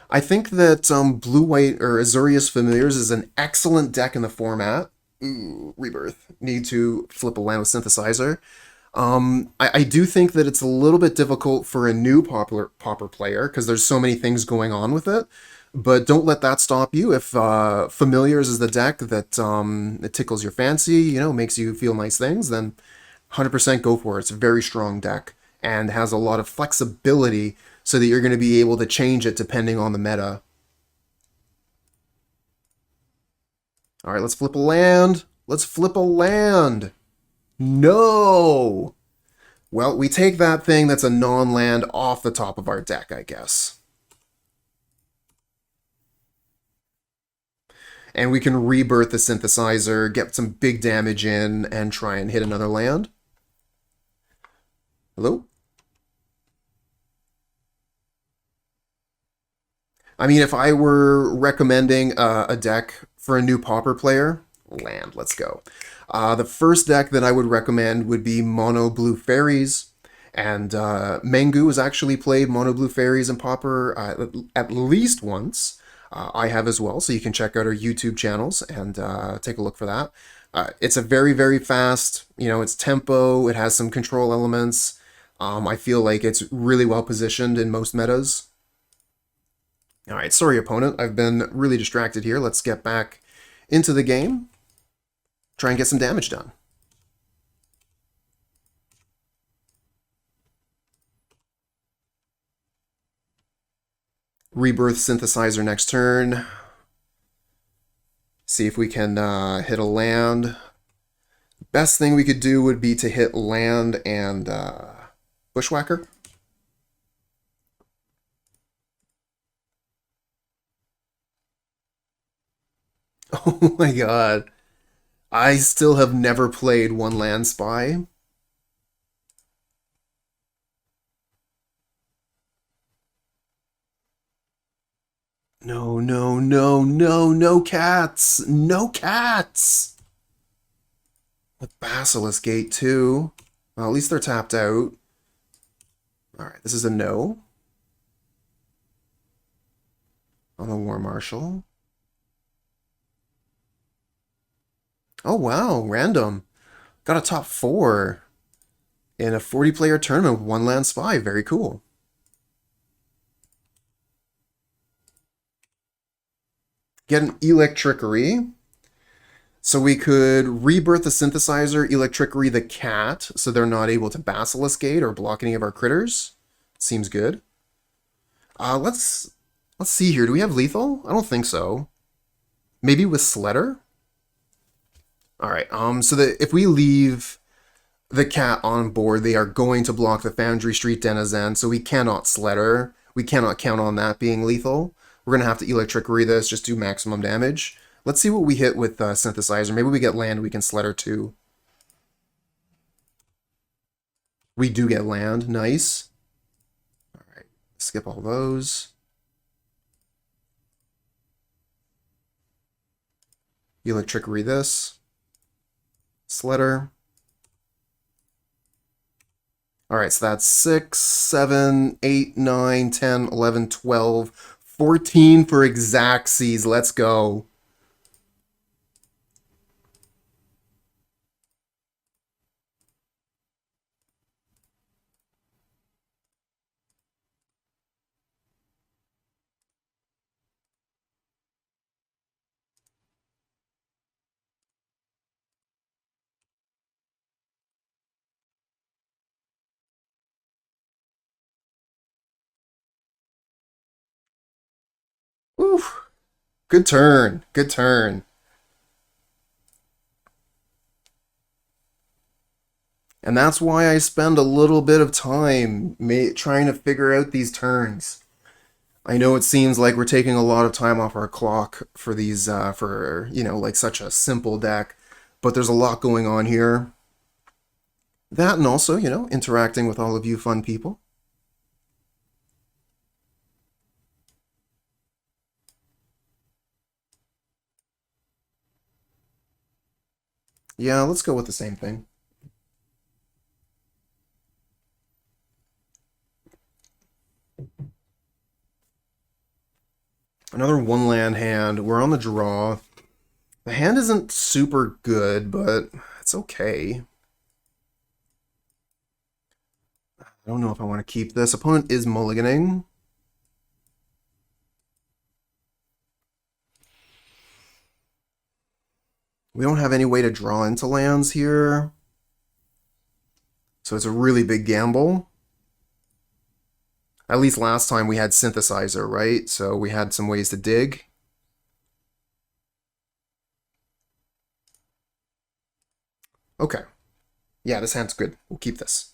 I think that Blue-White or Azorius Familiars is an excellent deck in the format. Ooh, Rebirth. Need to flip a land with Synthesizer. I do think that it's a little bit difficult for a new Pauper player because there's so many things going on with it. But don't let that stop you. If Familiars is the deck that it tickles your fancy, makes you feel nice things, then 100% go for it. It's a very strong deck and has a lot of flexibility so that you're going to be able to change it depending on the meta. All right, let's flip a land. Let's flip a land. No! Well, we take that thing that's a non-land off the top of our deck, I guess. And we can rebirth the Synthesizer, get some big damage in, and try and hit another land. Hello? I mean, if I were recommending a deck for a new Pauper player, land, let's go. The first deck that I would recommend would be Mono Blue Faeries. And Mengu has actually played Mono Blue Faeries and Pauper at least once. I have as well, so you can check out our YouTube channels and take a look for that. It's a very, very fast, it's tempo, it has some control elements. I feel like it's really well positioned in most metas. All right, sorry opponent, I've been really distracted here. Let's get back into the game. Try and get some damage done. Rebirth Synthesizer next turn. See if we can hit a land. Best thing we could do would be to hit land and Bushwhacker. Oh my god. I still have never played One Land Spy. No, no, no, no, no cats! No cats! With Basilisk Gate too. Well, at least they're tapped out. Alright, this is a no. On the War Marshal. Oh wow, random. Got a top 4 in a 40-player tournament with One Land Spy. Very cool. Get an Electrickery. So we could rebirth the Synthesizer, Electrickery the cat, so they're not able to Basilisk Gate or block any of our critters. Seems good. Let's see here. Do we have lethal? I don't think so. Maybe with Sledder? Alright, so that if we leave the cat on board, they are going to block the Foundry Street Denizen, so we cannot Sledder. we cannot count on that being lethal. We're going to have to Electrickery this, just do maximum damage. Let's see what we hit with Synthesizer. Maybe we get land, we can Sledder too. We do get land, nice. Alright, skip all those. Electrickery this. Sledder. Alright, so that's 6, 7, 8, 9, 10, 11, 12, 14 for Exacxies. Let's go. Oof. Good turn. Good turn. And that's why I spend a little bit of time trying to figure out these turns. I know it seems like we're taking a lot of time off our clock for these, you know, like such a simple deck, but there's a lot going on here. That and also, you know, interacting with all of you fun people. Yeah, let's go with the same thing. Another one land hand. We're on the draw. The hand isn't super good, but it's okay. I don't know if I want to keep this. Opponent is mulliganing. We don't have any way to draw into lands here. So it's a really big gamble. At least last time we had Synthesizer, right? So we had some ways to dig. Okay. Yeah, this hand's good. We'll keep this.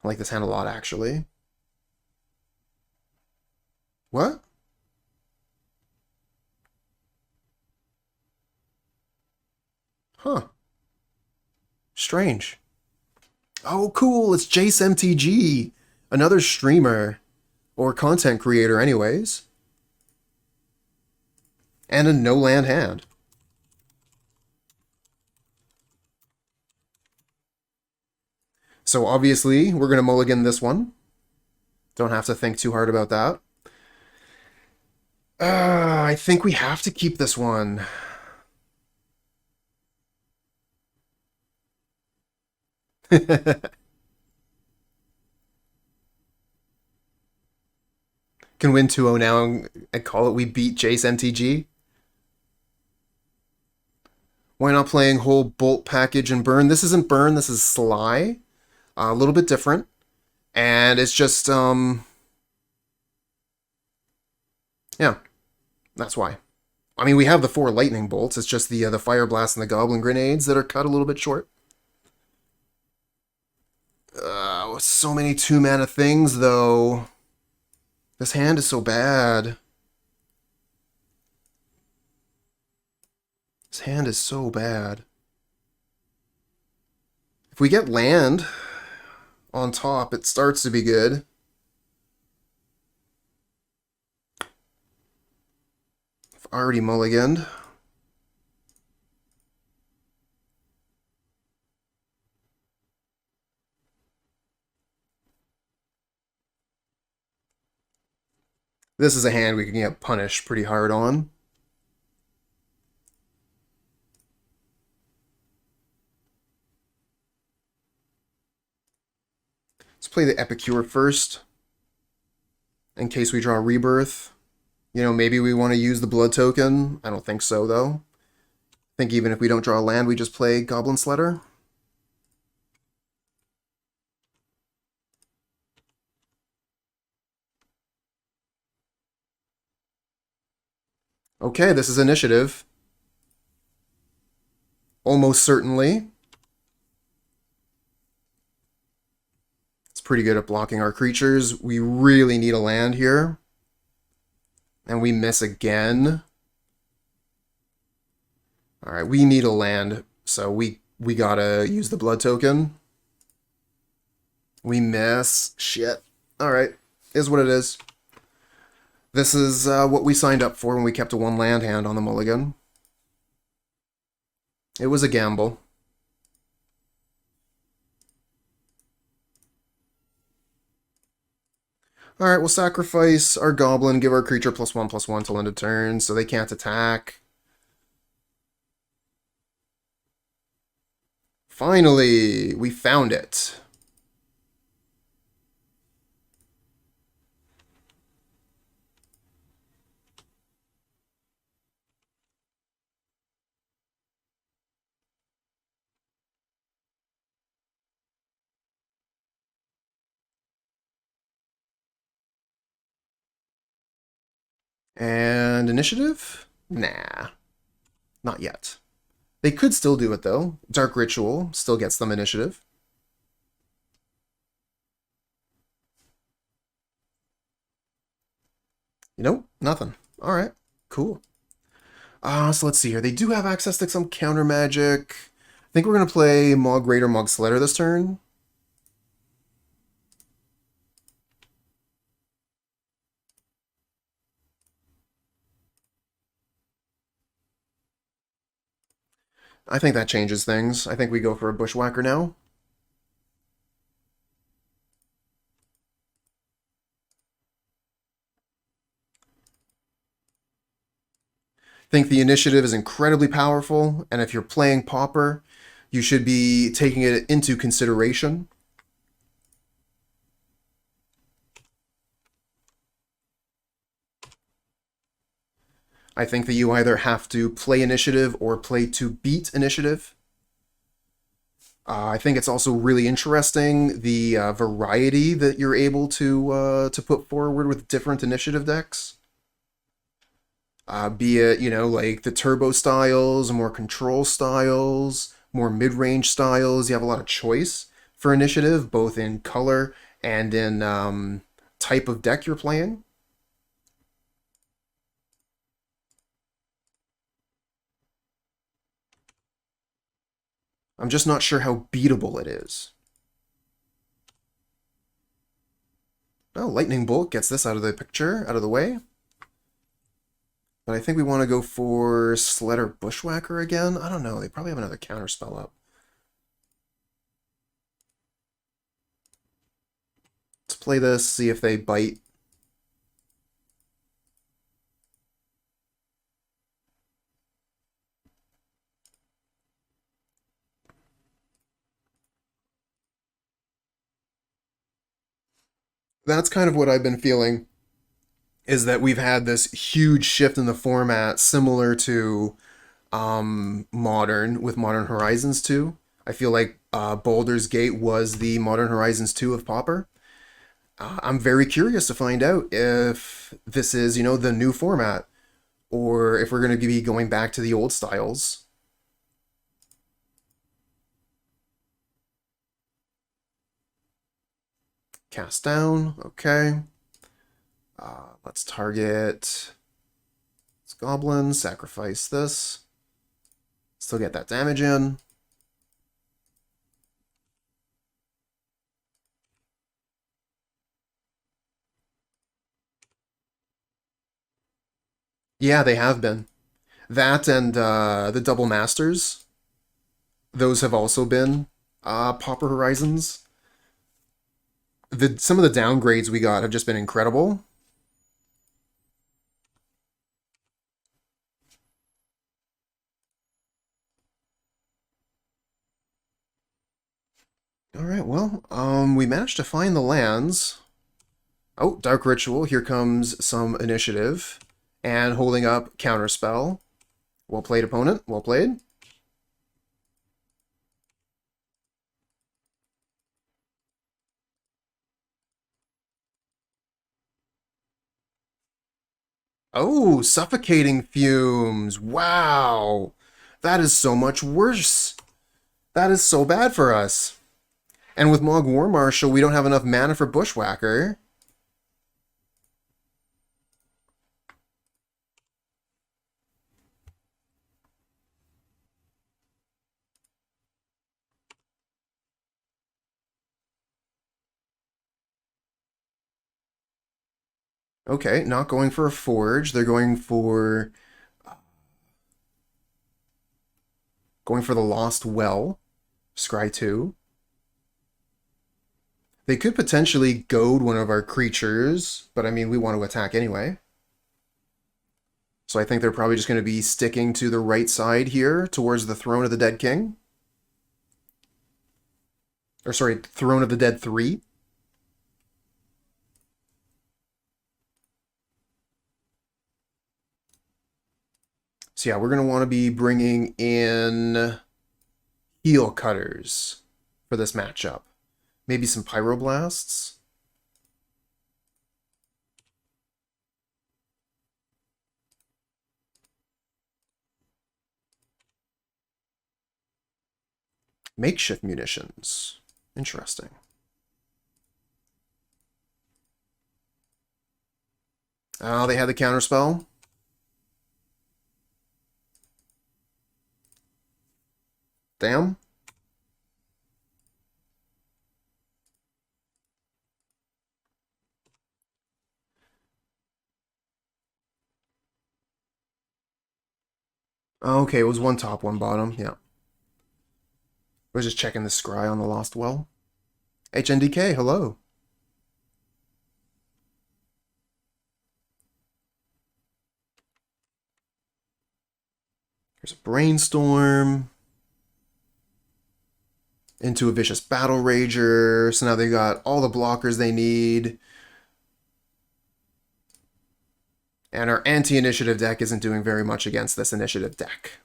I like this hand a lot, actually. What? Huh. Strange. Oh, cool. It's Jace MtG. Another streamer. Or content creator, anyways. And a no-land hand. So obviously, we're going to mulligan this one. Don't have to think too hard about that. I think we have to keep this one. Can win 2-0 now and call it we beat Jace MtG. Why not playing whole bolt package and burn? This isn't burn, this is Sligh. A little bit different. And it's just, yeah, that's why. I mean, we have the 4 lightning bolts. It's just the Fireblast and the Goblin Grenades that are cut a little bit short. So many 2-mana things, though. This hand is so bad. This hand is so bad. If we get land on top, it starts to be good. I've already mulliganed. This is a hand we can get punished pretty hard on. Let's play the Epicure first. In case we draw Rebirth. You know, maybe we want to use the blood token. I don't think so, though. I think even if we don't draw land, we just play Goblin Sledder. Okay, this is initiative. Almost certainly. It's pretty good at blocking our creatures. We really need a land here. And we miss again. Alright, we need a land, so we gotta use the blood token. We miss. Shit. Alright, is what it is. This is what we signed up for when we kept a 1 land hand on the mulligan. It was a gamble. Alright, we'll sacrifice our goblin, give our creature +1/+1 till end of turn, so they can't attack. Finally, we found it. And initiative? Nah, not yet. They could still do it, though. Dark Ritual still gets them initiative. Nope, nothing. Alright, cool. So let's see here. They do have access to some counter magic. I think we're going to play Mogg Raider, Mogg Sledder this turn. I think that changes things. I think we go for a Bushwhacker now. I think the initiative is incredibly powerful, and if you're playing Pauper, you should be taking it into consideration. I think that you either have to play initiative or play to beat initiative. I think it's also really interesting the variety that you're able to put forward with different initiative decks. Be it, you know, like the turbo styles, more control styles, more mid-range styles. You have a lot of choice for initiative, both in color and in type of deck you're playing. I'm just not sure how beatable it is. Oh, Lightning Bolt gets this out of the picture, out of the way. But I think we want to go for Sledder Bushwhacker again. I don't know. They probably have another counter spell up. Let's play this, see if they bite. That's kind of what I've been feeling, is that we've had this huge shift in the format similar to Modern, with Modern Horizons 2. I feel like Baldur's Gate was the Modern Horizons 2 of Pauper. I'm very curious to find out if this is, you know, the new format, or if we're going to be going back to the old styles. Cast down, okay. Let's target this goblin, sacrifice this. Still get that damage in. Yeah, they have been. That and the Double Masters, those have also been Pauper Horizons. Some of the downgrades we got have just been incredible. Alright, well, we managed to find the lands. Oh, Dark Ritual, here comes some initiative. And holding up Counterspell. Well played, opponent, well played. Oh, Suffocating Fumes, wow! That is so much worse. That is so bad for us. And with Mogg War Marshal, we don't have enough mana for Bushwhacker. Okay, not going for a Forge. They're going for the Lost Well. Scry 2. They could potentially goad one of our creatures, but I mean, we want to attack anyway. So I think they're probably just going to be sticking to the right side here, towards the Throne of the Dead King. Or sorry, Throne of the Dead 3. So yeah, we're going to want to be bringing in Heelcutters for this matchup. Maybe some Pyroblasts. Makeshift Munitions. Interesting. Oh, they had the counterspell. Damn. Okay, it was one top, one bottom. Yeah. I was just checking the scry on the Lost Well. HNDK, hello. Here's a Brainstorm. Into a Vicious Battle Rager. So now they got all the blockers they need. And our anti-initiative deck isn't doing very much against this initiative deck.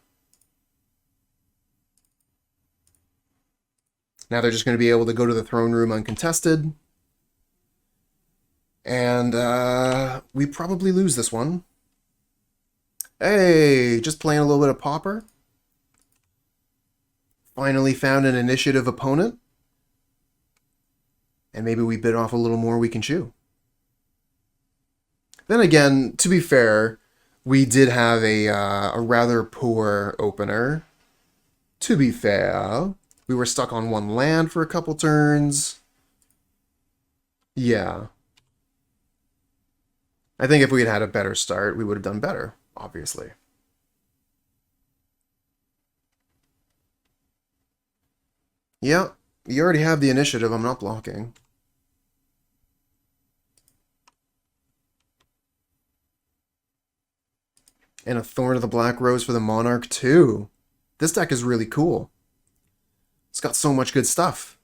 Now they're just going to be able to go to the throne room uncontested. And we probably lose this one. Hey, just playing a little bit of Pauper. Finally found an initiative opponent. And maybe we bit off a little more we can chew. Then again, to be fair, we did have a rather poor opener. To be fair, we were stuck on one land for a couple turns. Yeah. I think if we had had a better start, we would have done better, obviously. Yeah, you already have the initiative. I'm not blocking. And a Thorn of the Black Rose for the Monarch, too. This deck is really cool. It's got so much good stuff.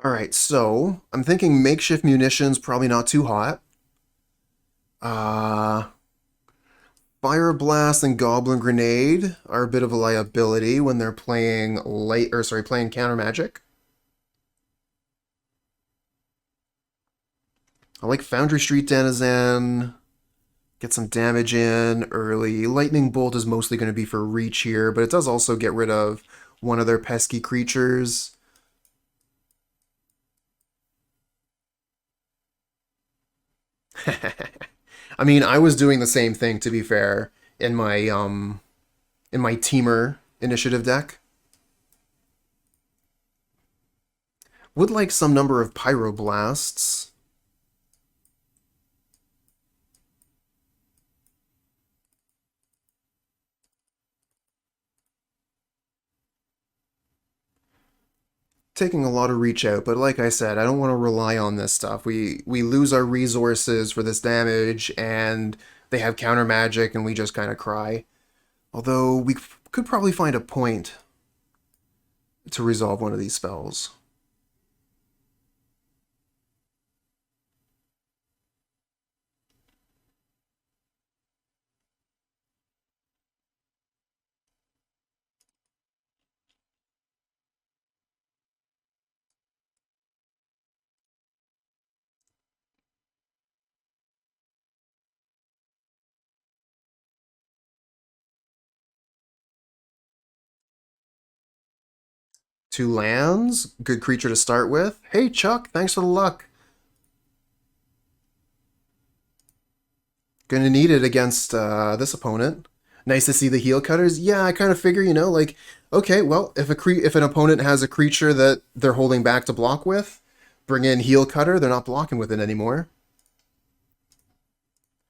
Alright, so I'm thinking Makeshift Munitions, probably not too hot. Fireblast and Goblin Grenade are a bit of a liability when they're playing playing counter magic. I like Foundry Street Denizen. Get some damage in early. Lightning Bolt is mostly going to be for reach here, but it does also get rid of one of their pesky creatures. I mean, I was doing the same thing, to be fair, in my Temur initiative deck. Would like some number of Pyroblasts. Taking a lot of reach out, but like I said, I don't want to rely on this stuff. We lose our resources for this damage, and they have counter magic, and we just kind of cry. Although we could probably find a point to resolve one of these spells. 2 lands. Good creature to start with. Hey, Chuck, thanks for the luck. Gonna need it against this opponent. Nice to see the Heelcutters. Yeah, I kind of figure, you know, like, okay, well, if an opponent has a creature that they're holding back to block with, bring in Heelcutter, they're not blocking with it anymore.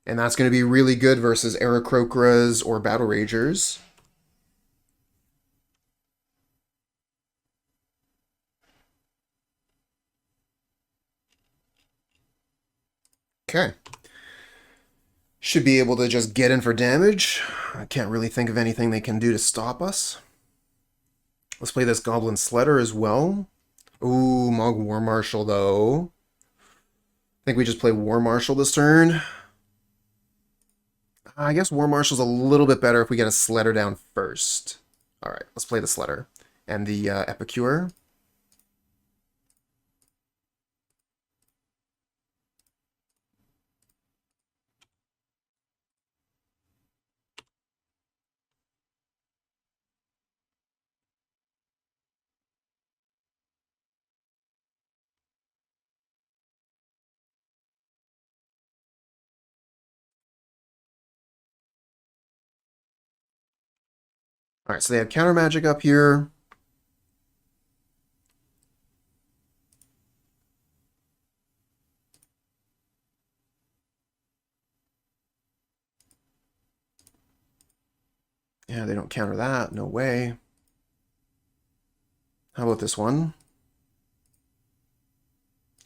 And that's going to be really good versus Aarakocras or Battle Ragers. Okay. Should be able to just get in for damage. I can't really think of anything they can do to stop us. Let's play this Goblin Sledder as well. Ooh, Mogg War Marshal, though. I think we just play War Marshal this turn. I guess War Marshal's a little bit better if we get a Sledder down first. Alright, let's play the Sledder. And the Epicure. Alright, so they have counter magic up here. Yeah, they don't counter that. No way. How about this one?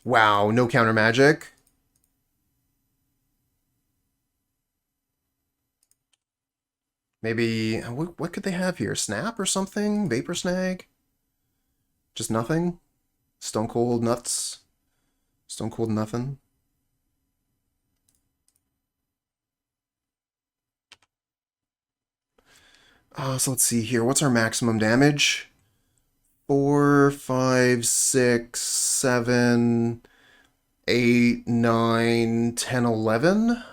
Wow, no counter magic. Maybe, what could they have here? Snap or something? Vapor Snag? Just nothing? Stone Cold Nuts? Stone Cold Nothing? So let's see here. What's our maximum damage? 4, 5, 6, 7, 8, 9, 10, 11.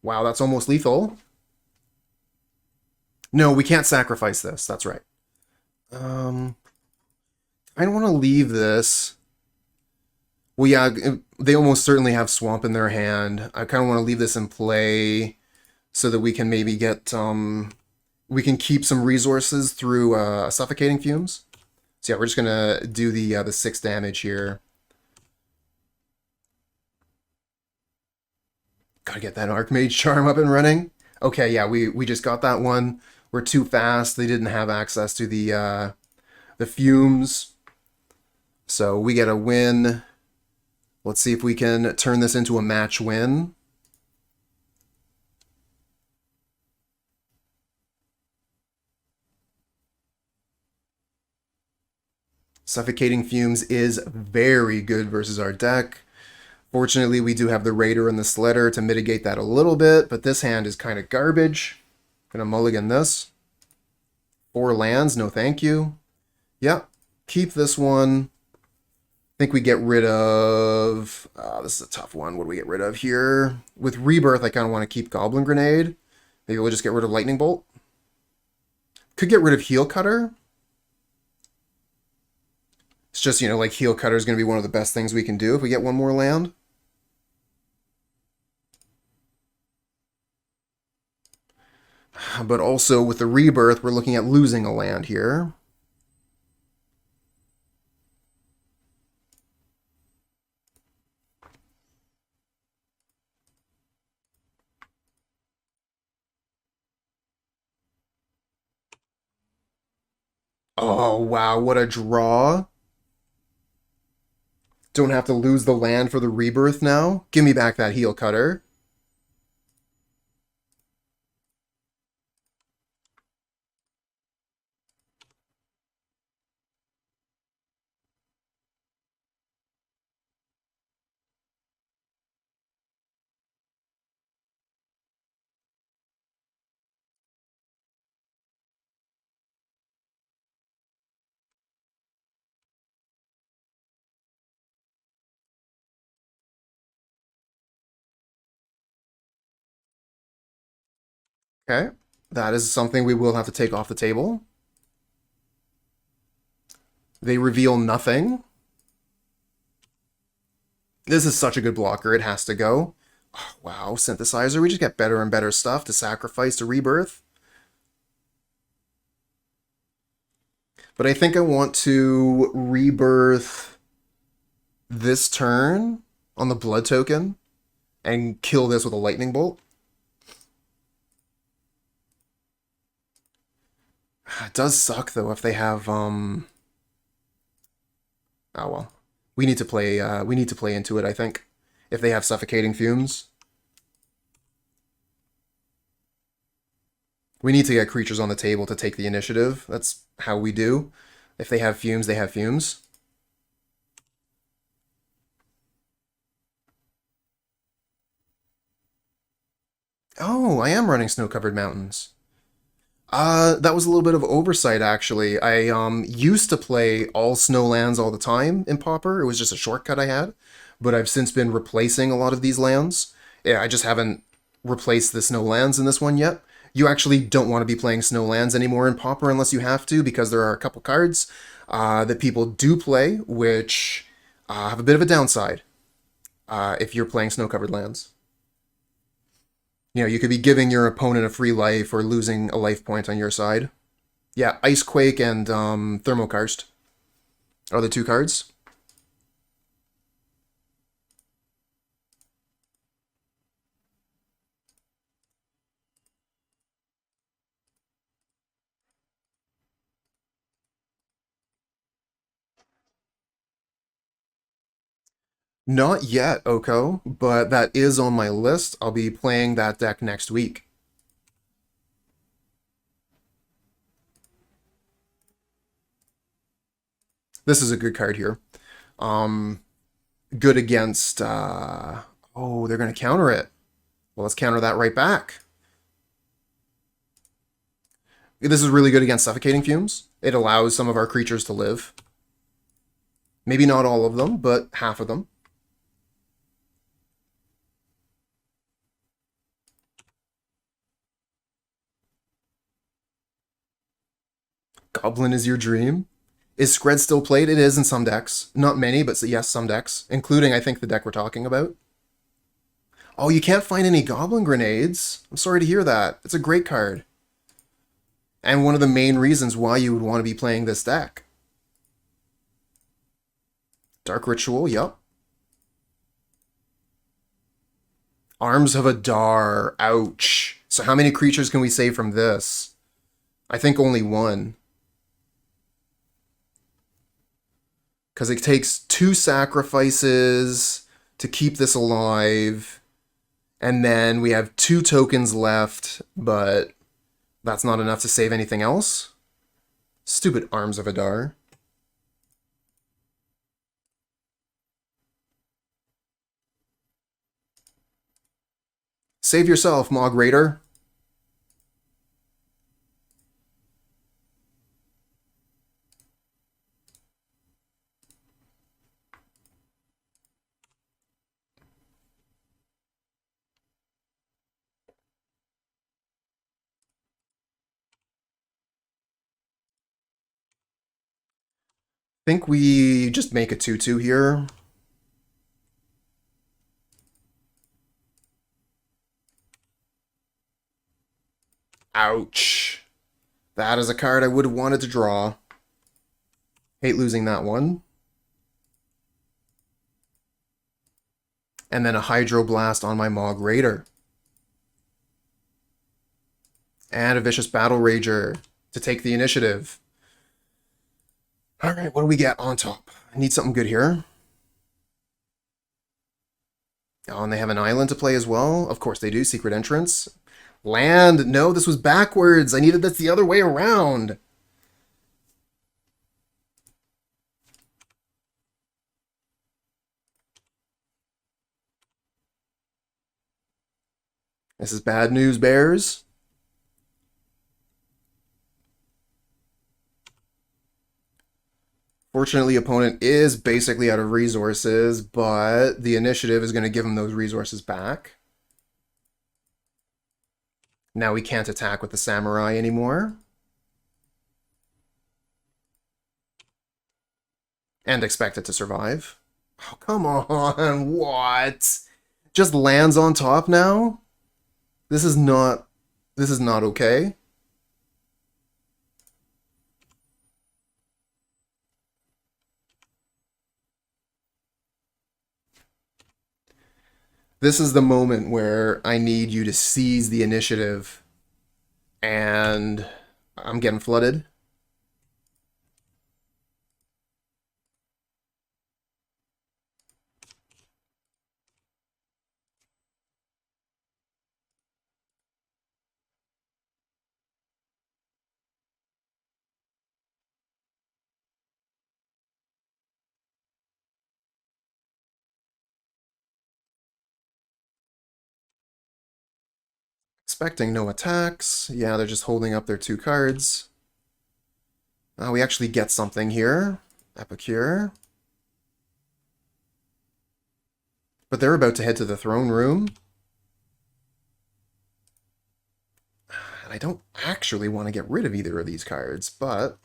Wow, that's almost lethal. No, we can't sacrifice this. That's right. I don't want to leave this. Well, yeah, they almost certainly have Swamp in their hand. I kind of want to leave this in play so that we can maybe get, we can keep some resources through Suffocating Fumes. So yeah, we're just going to do the 6 damage here. Gotta get that Archmage Charm up and running. Okay, yeah, we just got that one. We're too fast. They didn't have access to the fumes. So we get a win. Let's see if we can turn this into a match win. Suffocating Fumes is very good versus our deck. Fortunately, we do have the Raider and the Sledder to mitigate that a little bit, but this hand is kind of garbage. Gonna mulligan this. 4 lands, no thank you. Yep, keep this one. I think we get rid of... this is a tough one. What do we get rid of here? With Rebirth, I kind of want to keep Goblin Grenade. Maybe we'll just get rid of Lightning Bolt. Could get rid of Heelcutter. It's just, you know, like Heelcutter is going to be one of the best things we can do if we get one more land. But also with the Rebirth, we're looking at losing a land here. Oh, wow, what a draw. Don't have to lose the land for the Rebirth now. Give me back that Heelcutter. Okay, that is something we will have to take off the table. They reveal nothing. This is such a good blocker, it has to go. Oh, wow, Synthesizer, we just get better and better stuff to sacrifice to Rebirth. But I think I want to Rebirth this turn on the Blood token and kill this with a Lightning Bolt. It does suck, though, if they have, Oh, well. We need to play into it, I think. If they have Suffocating Fumes. We need to get creatures on the table to take the initiative. That's how we do. If they have Fumes, they have Fumes. Oh, I am running Snow-Covered Mountains. That was a little bit of oversight, actually. I used to play all snowlands all the time in Pauper. It was just a shortcut I had. But I've since been replacing a lot of these lands. Yeah, I just haven't replaced the snowlands in this one yet. You actually don't want to be playing snowlands anymore in Pauper unless you have to, because there are a couple cards that people do play, which have a bit of a downside if you're playing snow-covered lands. You know, you could be giving your opponent a free life or losing a life point on your side. Yeah, Icequake and Thermokarst are the two cards. Not yet, Oko, but that is on my list. I'll be playing that deck next week. This is a good card here. Good against... Oh, they're going to counter it. Well, let's counter that right back. This is really good against Suffocating Fumes. It allows some of our creatures to live. Maybe not all of them, but half of them. Goblin is your dream. Is Skred still played? It is in some decks. Not many, but yes, some decks. Including, I think, the deck we're talking about. Oh, you can't find any Goblin Grenades? I'm sorry to hear that. It's a great card. And one of the main reasons why you would want to be playing this deck. Dark Ritual, yep. Arms of Adar, ouch. So how many creatures can we save from this? I think only one. Because it takes 2 sacrifices to keep this alive. And then we have 2 tokens left, but that's not enough to save anything else. Stupid Arms of Adar. Save yourself, Mogg Raider. I think we just make a 2/2 here. Ouch. That is a card I would have wanted to draw. Hate losing that one. And then a Hydroblast on my Mogg Raider. And a Vicious Battle Rager to take the initiative. Alright, what do we get on top? I need something good here. Oh, and they have an island to play as well. Of course they do. Secret Entrance. Land. No, this was backwards. I needed this the other way around. This is bad news, Bears. Fortunately, opponent is basically out of resources, but the initiative is going to give him those resources back. Now we can't attack with the Samurai anymore. and expect it to survive. Oh, come on, what? Just lands on top now? This is not okay. This is the moment where I need you to seize the initiative, and I'm getting flooded. Expecting no attacks. Yeah, they're just holding up their 2 cards. We actually get something here. Epicure. But they're about to head to the throne room. And I don't actually want to get rid of either of these cards, but...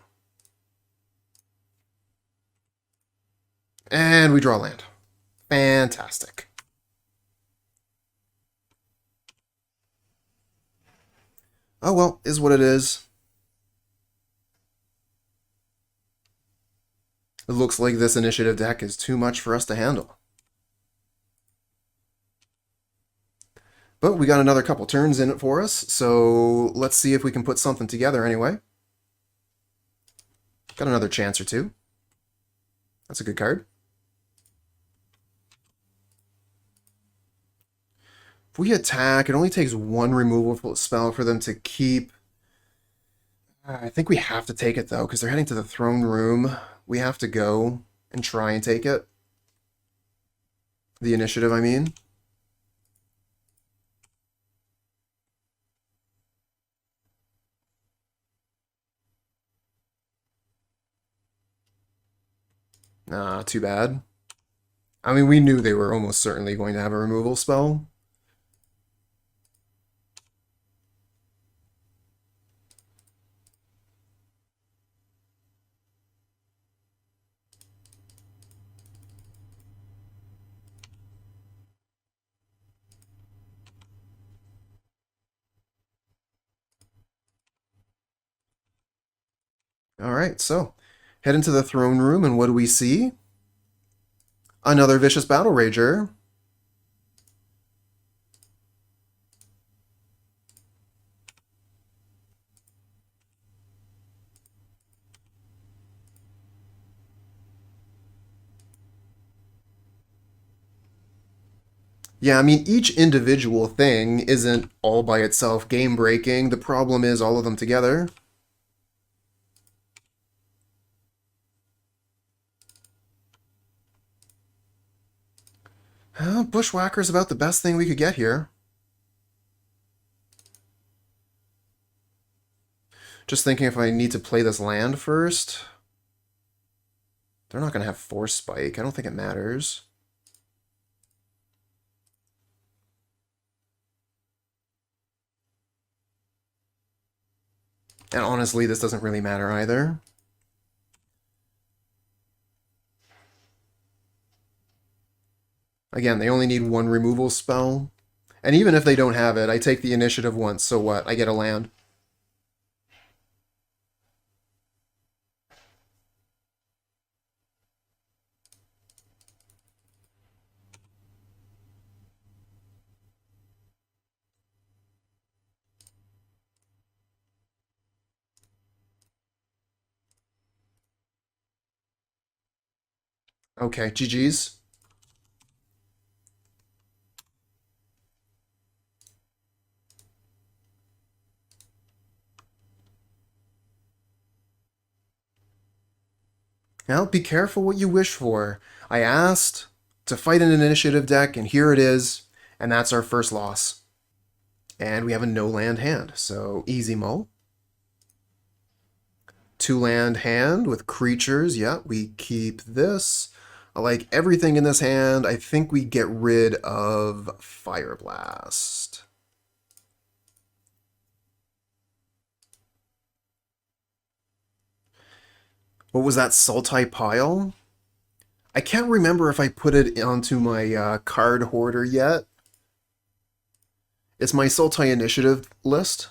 And we draw land. Fantastic. Oh well, is what it is. It looks like this initiative deck is too much for us to handle. But we got another couple turns in it for us, so let's see if we can put something together anyway. Got another chance or two. That's a good card. If we attack, it only takes 1 removal spell for them to keep. I think we have to take it, though, because they're heading to the throne room. We have to go and try and take it. The initiative, I mean. Nah, too bad. I mean, we knew they were almost certainly going to have a removal spell. Alright, so head into the throne room, and what do we see? Another Vicious Battle Rager. Yeah, I mean, each individual thing isn't all by itself game-breaking. The problem is all of them together. Bushwhacker's about the best thing we could get here. Just thinking if I need to play this land first. They're not going to have Force Spike. I don't think it matters. And honestly, this doesn't really matter either. Again, they only need 1 removal spell. And even if they don't have it, I take the initiative once, so what? I get a land. Okay, GG's. Now, be careful what you wish for. I asked to fight an initiative deck, and here it is, and that's our first loss. And we have a no-land hand, so easy mo. 2-land hand with creatures. Yeah, we keep this. I like everything in this hand. I think we get rid of Fireblast. What was that, Sultai Pile? I can't remember if I put it onto my card hoarder yet. It's my Sultai Initiative list.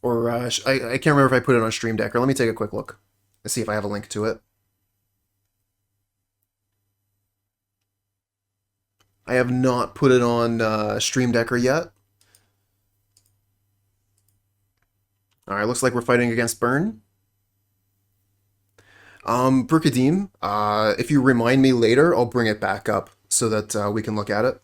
Or I can't remember if I put it on Stream Deck. Or let me take a quick look and see if I have a link to it. I have not put it on Stream Decker yet. Alright, looks like we're fighting against Burn. Burkadim, if you remind me later, I'll bring it back up so that we can look at it.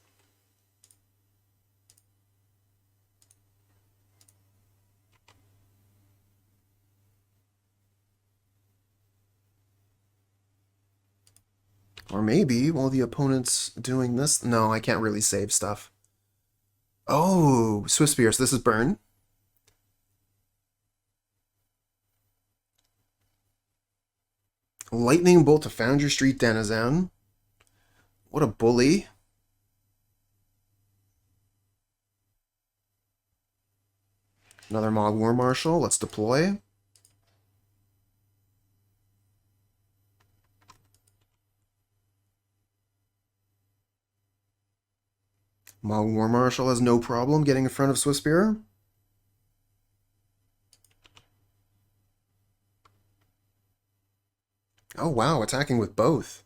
Or maybe while the opponent's doing this... No, I can't really save stuff. Oh, Swift Spear, so this is Burn. Lightning Bolt to Foundry Street Denizen. What a bully. Another Mogg War Marshal. Let's deploy. Mogg War Marshal has no problem getting in front of Swift Spear. Oh wow, attacking with both.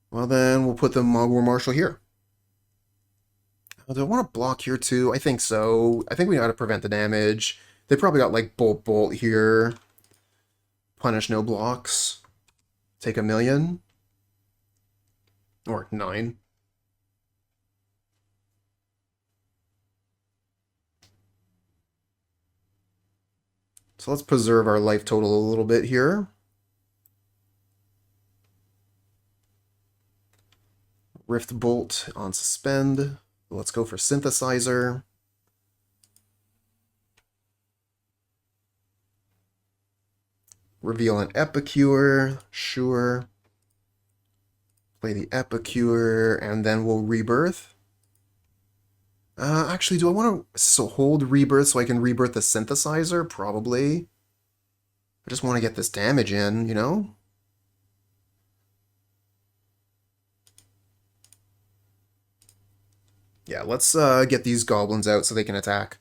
Well then, we'll put the Mogg War Marshal here. Do I want to block here too? I think so. I think we got to prevent the damage. They probably got like Bolt here. Punish no blocks. Take 1,000,000. Or 9. So let's preserve our life total a little bit here. Rift Bolt on suspend. Let's go for Synthesizer. Reveal an Epicure. Sure. Play the Epicure, and then we'll Rebirth. Actually, do I want to hold Rebirth so I can Rebirth the Synthesizer? Probably. I just want to get this damage in, you know? Yeah, let's get these goblins out so they can attack.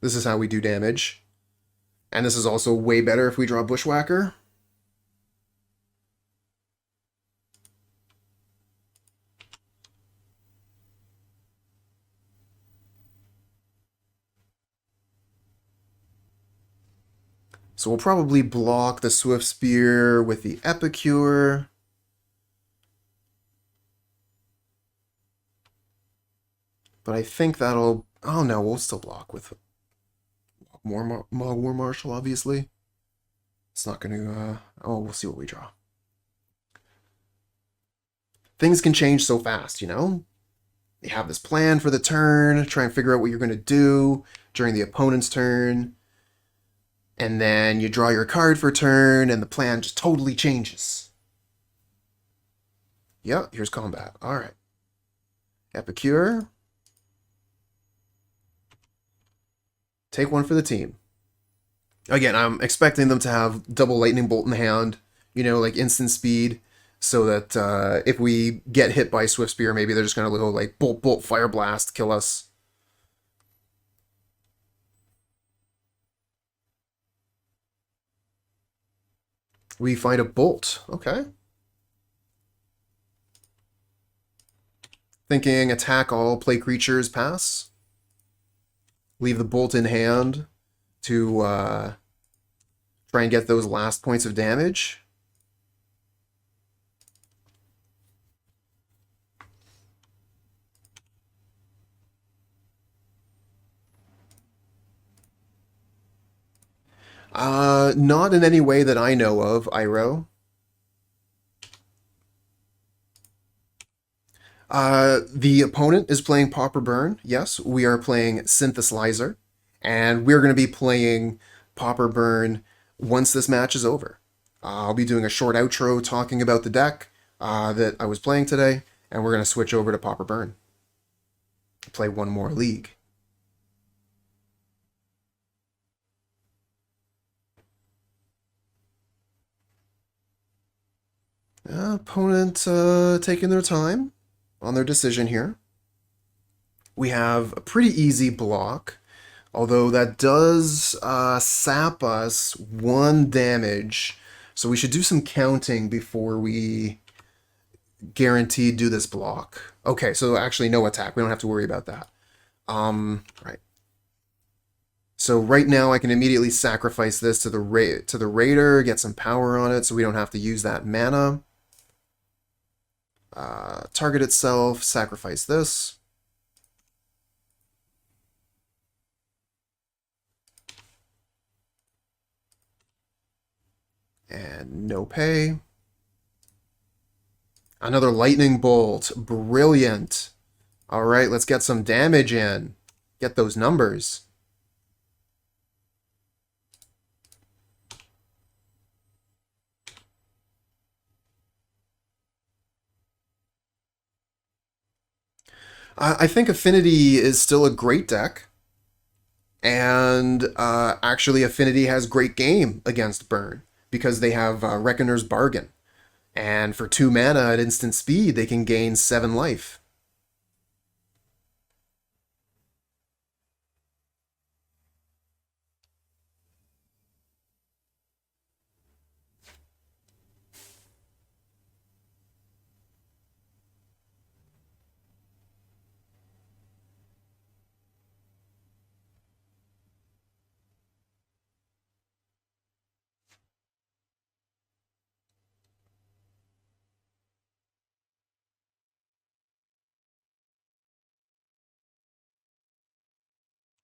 This is how we do damage. And this is also way better if we draw Bushwhacker. So we'll probably block the Swift Spear with the Epicure. But I think that'll... Oh no, we'll still block with Mogg War Marshal, obviously. It's not going to... Oh, we'll see what we draw. Things can change so fast, you know? You have this plan for the turn, try and figure out what you're going to do during the opponent's turn. And then you draw your card for turn, and the plan just totally changes. Yep, here's combat. Alright. Epicure. Take one for the team. Again, I'm expecting them to have double Lightning Bolt in hand, you know, like instant speed, so that if we get hit by Swift Spear, maybe they're just going to go like Bolt, Fireblast, kill us. We find a Bolt. Okay. Thinking attack all, play creatures, pass. Leave the Bolt in hand to try and get those last points of damage. Not in any way that I know of, Iroh. The opponent is playing Pauper Burn. Yes, we are playing Syntheslizer. And we're going to be playing Pauper Burn once this match is over. I'll be doing a short outro talking about the deck that I was playing today. And we're going to switch over to Pauper Burn. Play one more league. Opponent taking their time on their decision here. We have a pretty easy block, although that does sap us 1 damage. So we should do some counting before we guaranteed do this block. Okay, so actually no attack. We don't have to worry about that. Right. So right now I can immediately sacrifice this to the Raider, get some power on it so we don't have to use that mana. Target itself, sacrifice this. And no pay. Another lightning bolt. Brilliant. All right, let's get some damage in. Get those numbers. I think Affinity is still a great deck. And actually, Affinity has great game against Burn because they have Reckoner's Bargain. And for 2 mana at instant speed, they can gain 7 life.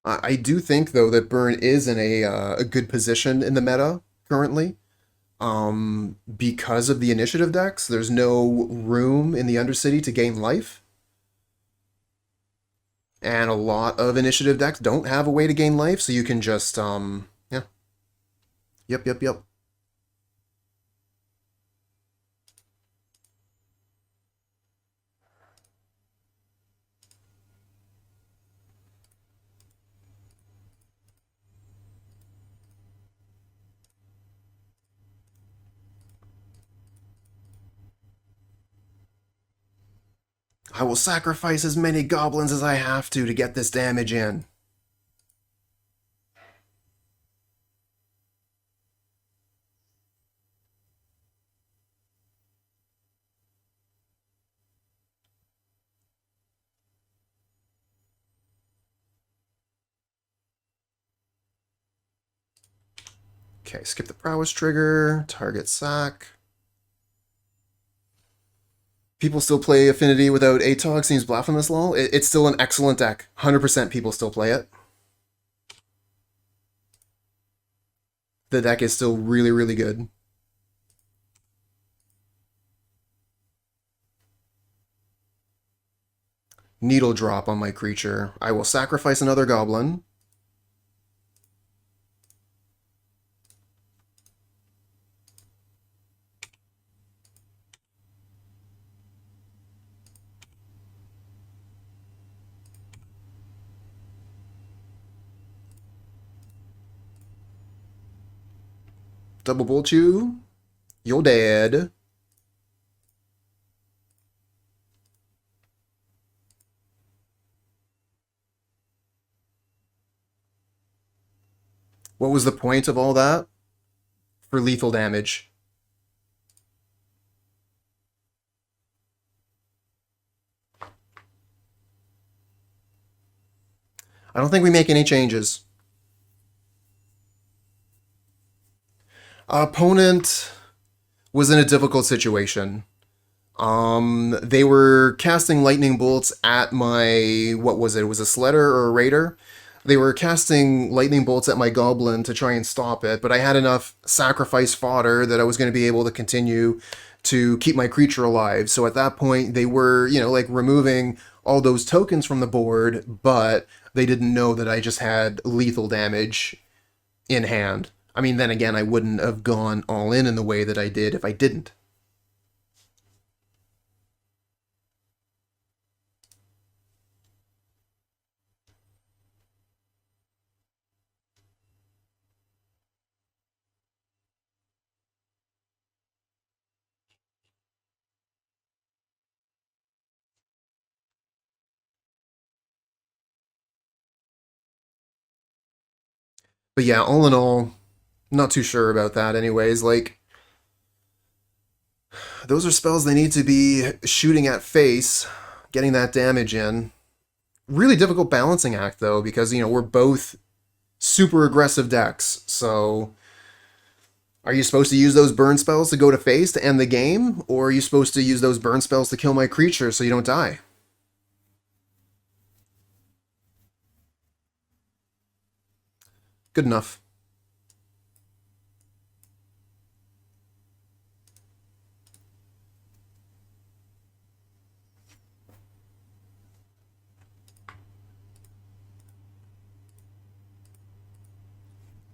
I do think, though, that Burn is in a good position in the meta currently. Because of the initiative decks, there's no room in the Undercity to gain life. And a lot of initiative decks don't have a way to gain life, so you can just, yeah. Yep. I will sacrifice as many goblins as I have to get this damage in. Okay, skip the prowess trigger, target sack. People still play Affinity without ATOG, seems blasphemous, lol. It's still an excellent deck. 100% people still play it. The deck is still really, really good. Needle drop on my creature. I will sacrifice another goblin. Double bolt you. You're dead. What was the point of all that? For lethal damage. I don't think we make any changes. Opponent was in a difficult situation. They were casting lightning bolts at my, what was it? It was a Sledder or a Raider. They were casting lightning bolts at my Goblin to try and stop it, but I had enough sacrifice fodder that I was going to be able to continue to keep my creature alive. So at that point, they were, like removing all those tokens from the board, but they didn't know that I just had lethal damage in hand. I mean, then again, I wouldn't have gone all in the way that I did if I didn't. But yeah, all in all, not too sure about that anyways. Like, those are spells they need to be shooting at face, getting that damage in. Really difficult balancing act, though, because, we're both super aggressive decks, so are you supposed to use those burn spells to go to face to end the game, or are you supposed to use those burn spells to kill my creature so you don't die? Good enough.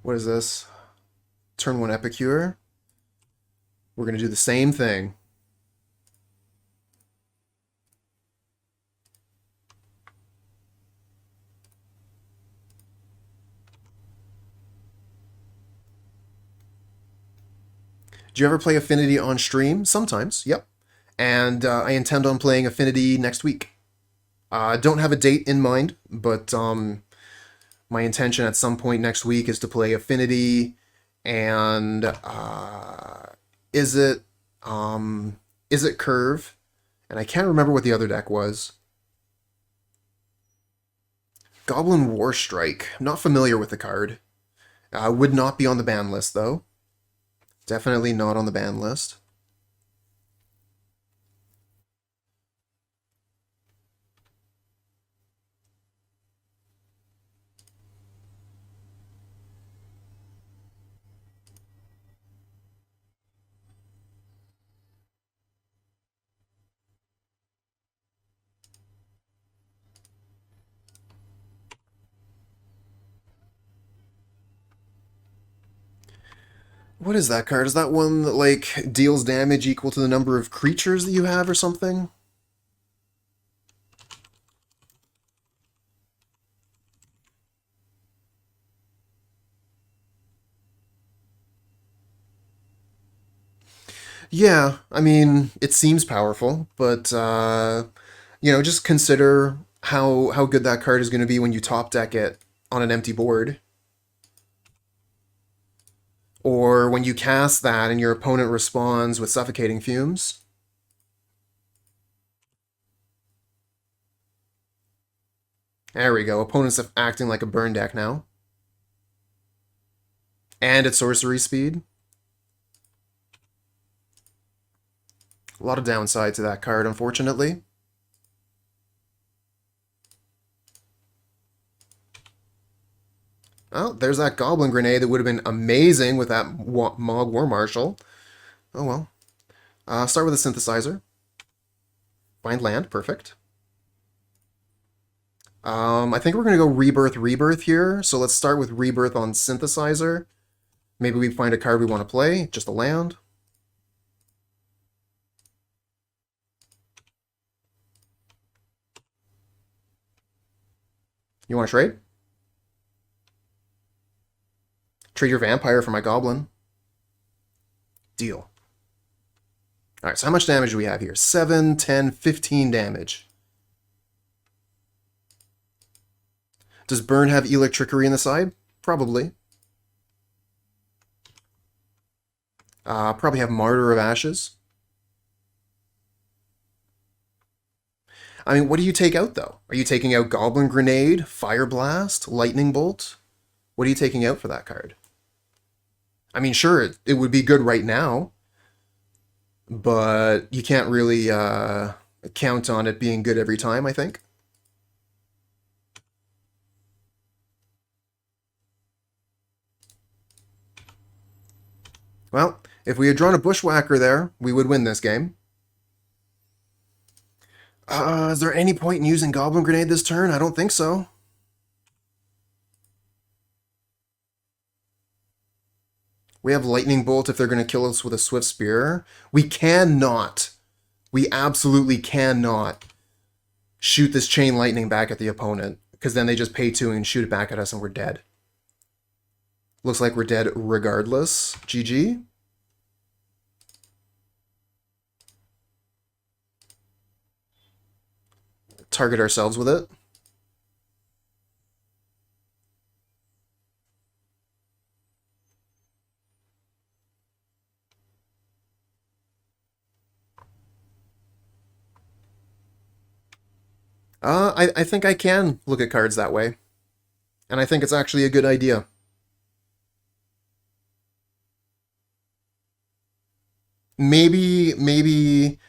What is this? Turn 1 Epicure. We're going to do the same thing. Do you ever play Affinity on stream? Sometimes, yep. And I intend on playing Affinity next week. Don't have a date in mind, but my intention at some point next week is to play Affinity and is it Curve? And I can't remember what the other deck was. Goblin War Strike. I'm not familiar with the card. Would not be on the ban list, though. Definitely not on the ban list. What is that card? Is that one that, like, deals damage equal to the number of creatures that you have or something? Yeah, I mean, it seems powerful, but, just consider how good that card is going to be when you top deck it on an empty board. Or when you cast that and your opponent responds with Suffocating Fumes. There we go. Opponent's acting like a burn deck now. And it's sorcery speed. A lot of downside to that card, unfortunately. Oh, there's that Goblin Grenade that would have been amazing with that Mogg War Marshal. Oh well. Start with a Synthesizer. Find land, perfect. I think we're going to go Rebirth here. So let's start with Rebirth on Synthesizer. Maybe we find a card we want to play, just a land. You want to trade? Trade your Vampire for my Goblin. Deal. Alright, so how much damage do we have here? 7, 10, 15 damage. Does Burn have Electrickery in the side? Probably. Probably have Martyr of Ashes. I mean, what do you take out, though? Are you taking out Goblin Grenade, Fireblast, Lightning Bolt? What are you taking out for that card? I mean, sure, it would be good right now, but you can't really count on it being good every time, I think. Well, if we had drawn a Bushwhacker there, we would win this game. Is there any point in using Goblin Grenade this turn? I don't think so. We have Lightning Bolt if they're going to kill us with a Swift Spear. We cannot. We absolutely cannot shoot this Chain Lightning back at the opponent, because then they just pay 2 and shoot it back at us and we're dead. Looks like we're dead regardless. GG. Target ourselves with it. I think I can look at cards that way. And I think it's actually a good idea. Maybe,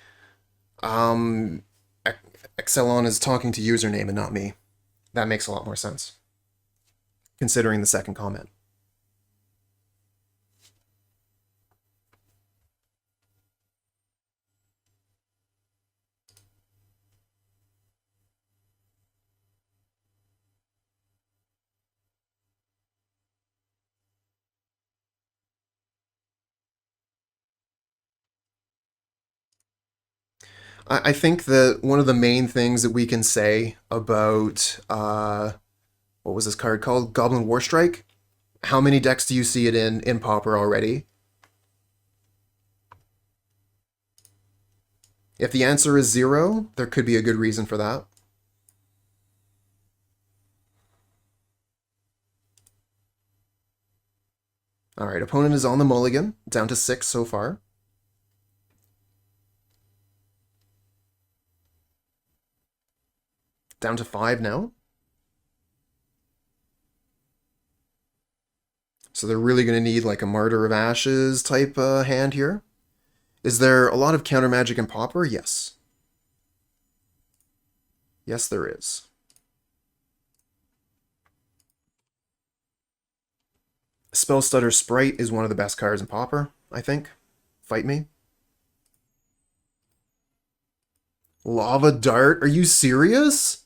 um, Excelon is talking to username and not me. That makes a lot more sense, considering the second comment. I think that one of the main things that we can say about what was this card called? Goblin Warstrike. How many decks do you see it in Pauper already? If the answer is 0, there could be a good reason for that. Alright, opponent is on the mulligan, down to 6 so far. Down to 5 now. So they're really going to need like a Martyr of Ashes type hand here. Is there a lot of counter magic in Pauper? Yes. Yes, there is. Spell Stutter Sprite is one of the best cards in Pauper, I think. Fight me. Lava Dart? Are you serious?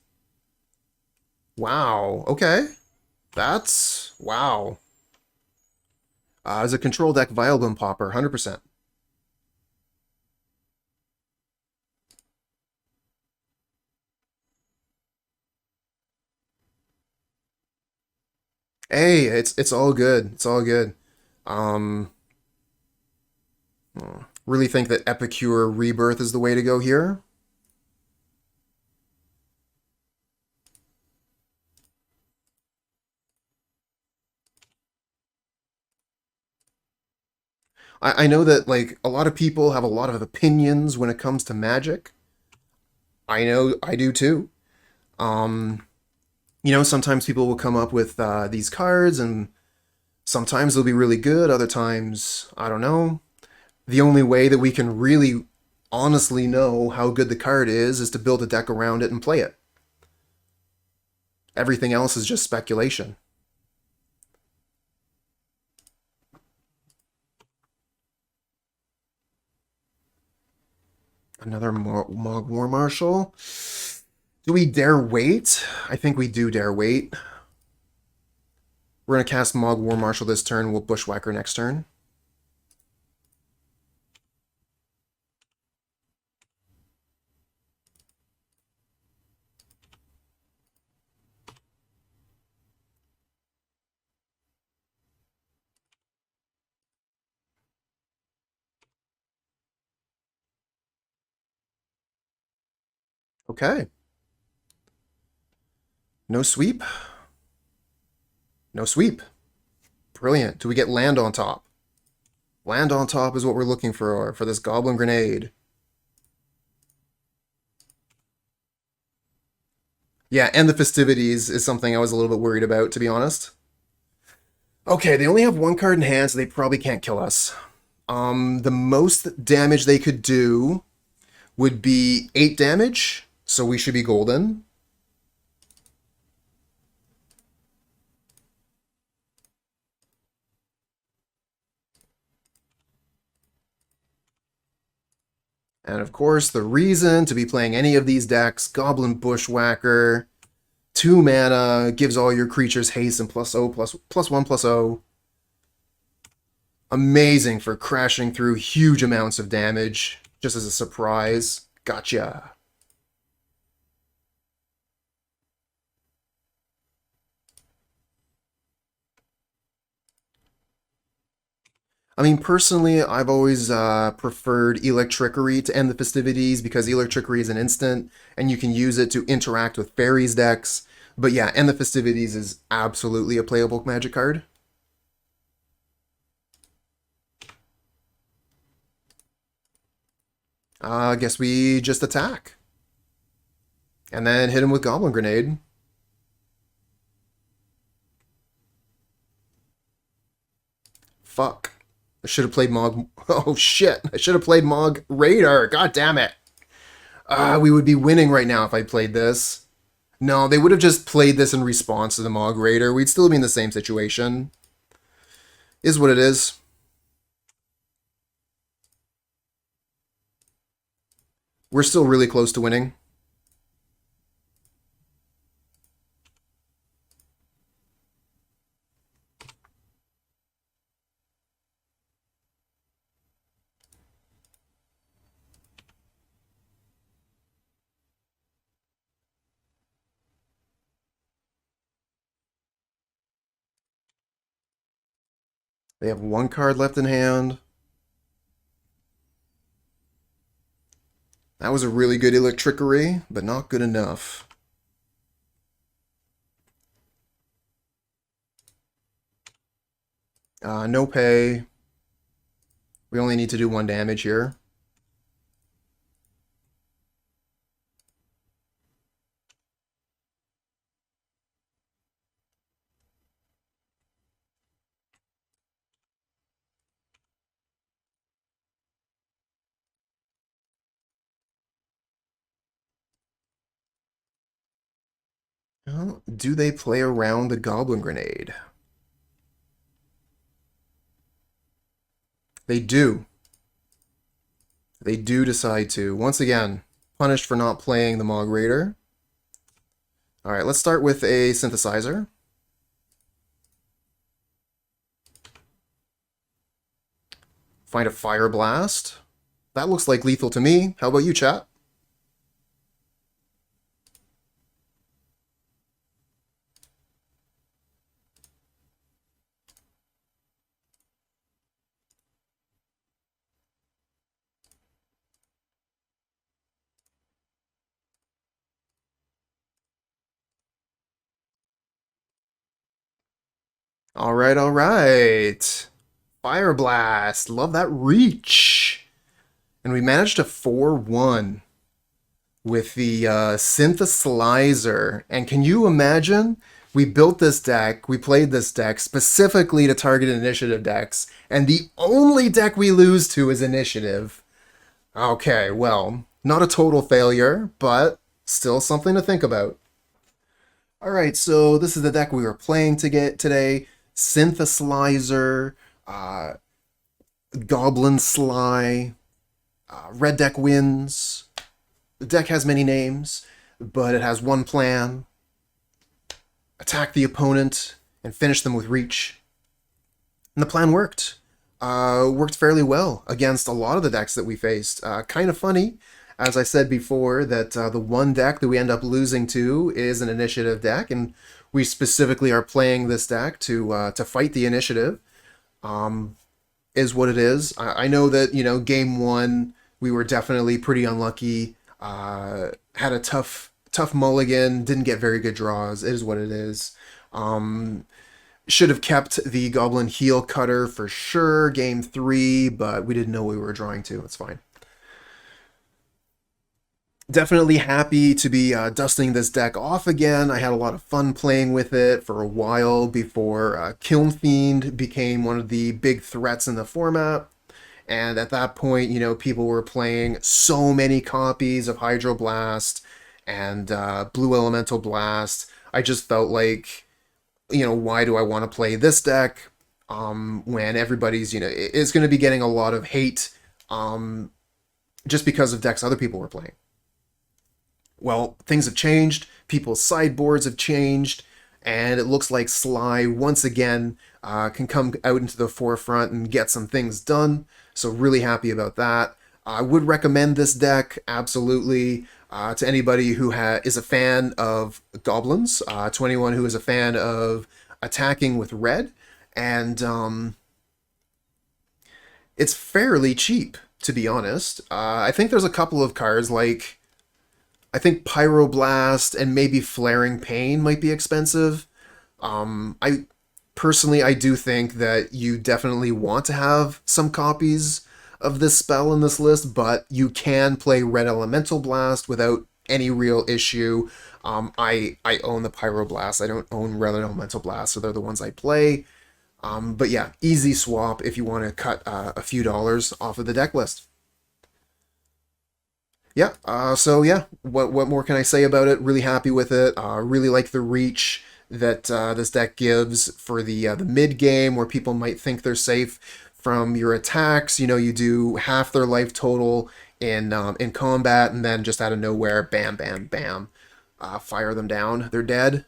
Wow. Okay. That's... wow. As a control deck, Vileplume Pauper, 100%. Hey, it's all good. It's all good. Um, really think that Epicure Rebirth is the way to go here. I know that like a lot of people have a lot of opinions when it comes to Magic. I know I do too. You know, sometimes people will come up with these cards, and sometimes they'll be really good. Other times, I don't know. The only way that we can really honestly know how good the card is to build a deck around it and play it. Everything else is just speculation. Another Mogg War Marshal. Do we dare wait? I think we do dare wait. We're going to cast Mogg War Marshal this turn. We'll Bushwhacker next turn. Okay. No sweep? No sweep. Brilliant. Do we get land on top? Land on top is what we're looking for this Goblin Grenade. Yeah, and the festivities is something I was a little bit worried about, to be honest. Okay, they only have one card in hand, so they probably can't kill us. The most damage they could do would be 8 damage, so we should be golden. And of course, the reason to be playing any of these decks, Goblin Bushwhacker, 2 mana, gives all your creatures haste and +0, +1/+0. Amazing for crashing through huge amounts of damage, just as a surprise. Gotcha. I mean, personally, I've always preferred Electrickery to end the festivities because Electrickery is an instant and you can use it to interact with Faeries decks. But yeah, end the festivities is absolutely a playable Magic card. I guess we just attack. And then hit him with Goblin Grenade. Fuck. I should have played Mogg... Oh, shit. I should have played Mogg Raider. God damn it. We would be winning right now if I played this. No, they would have just played this in response to the Mogg Raider. We'd still be in the same situation. Is what it is. We're still really close to winning. They have one card left in hand. That was a really good Electrickery, but not good enough. No pay. We only need to do 1 damage here. Well, do they play around the Goblin Grenade? They do. They do decide to. Once again, punished for not playing the Mogg Raider. Alright, let's start with a Synthesizer. Find a Fireblast. That looks like lethal to me. How about you, chat? Alright, alright. Fireblast. Love that reach. And we managed to 4-1 with the Syntheslizer. And can you imagine? We built this deck, we played this deck specifically to target initiative decks, and the only deck we lose to is initiative. Okay, well, not a total failure, but still something to think about. Alright, so this is the deck we were playing today. Syntheslizer, Goblin Sligh, red deck wins. The deck has many names, but it has one plan. Attack the opponent and finish them with reach. And the plan worked. Worked fairly well against a lot of the decks that we faced. Kind of funny, as I said before, that the one deck that we end up losing to is an initiative deck, and we specifically are playing this deck to fight the initiative. Is what it is. I know that, you know, game 1 we were definitely pretty unlucky. Had a tough mulligan, didn't get very good draws. It is what it is. Should have kept the Goblin Heelcutter for sure, game 3, but we didn't know what we were drawing to. It's fine. Definitely happy to be dusting this deck off again. I had a lot of fun playing with it for a while before Kiln Fiend became one of the big threats in the format. And at that point, you know, people were playing so many copies of Hydroblast and Blue Elemental Blast. I just felt like, you know, why do I want to play this deck when everybody's, you know, is going to be getting a lot of hate just because of decks other people were playing. Well, things have changed, people's sideboards have changed, and it looks like Sligh, once again, can come out into the forefront and get some things done, so really happy about that. I would recommend this deck, absolutely, to anybody who is a fan of Goblins, to anyone who is a fan of attacking with red, and it's fairly cheap, to be honest. I think there's a couple of cards, like I think Pyroblast and maybe Flaring Pain might be expensive. I do think that you definitely want to have some copies of this spell in this list, but you can play Red Elemental Blast without any real issue. I own the Pyroblast. I don't own Relic Elemental Blast, so they're the ones I play. But yeah, easy swap if you want to cut a few dollars off of the deck list. Yeah, so yeah, what more can I say about it? Really happy with it. Really like the reach that this deck gives for the mid game, where people might think they're safe from your attacks. You know, you do half their life total in combat, and then just out of nowhere, bam, bam, bam, fire them down. They're dead.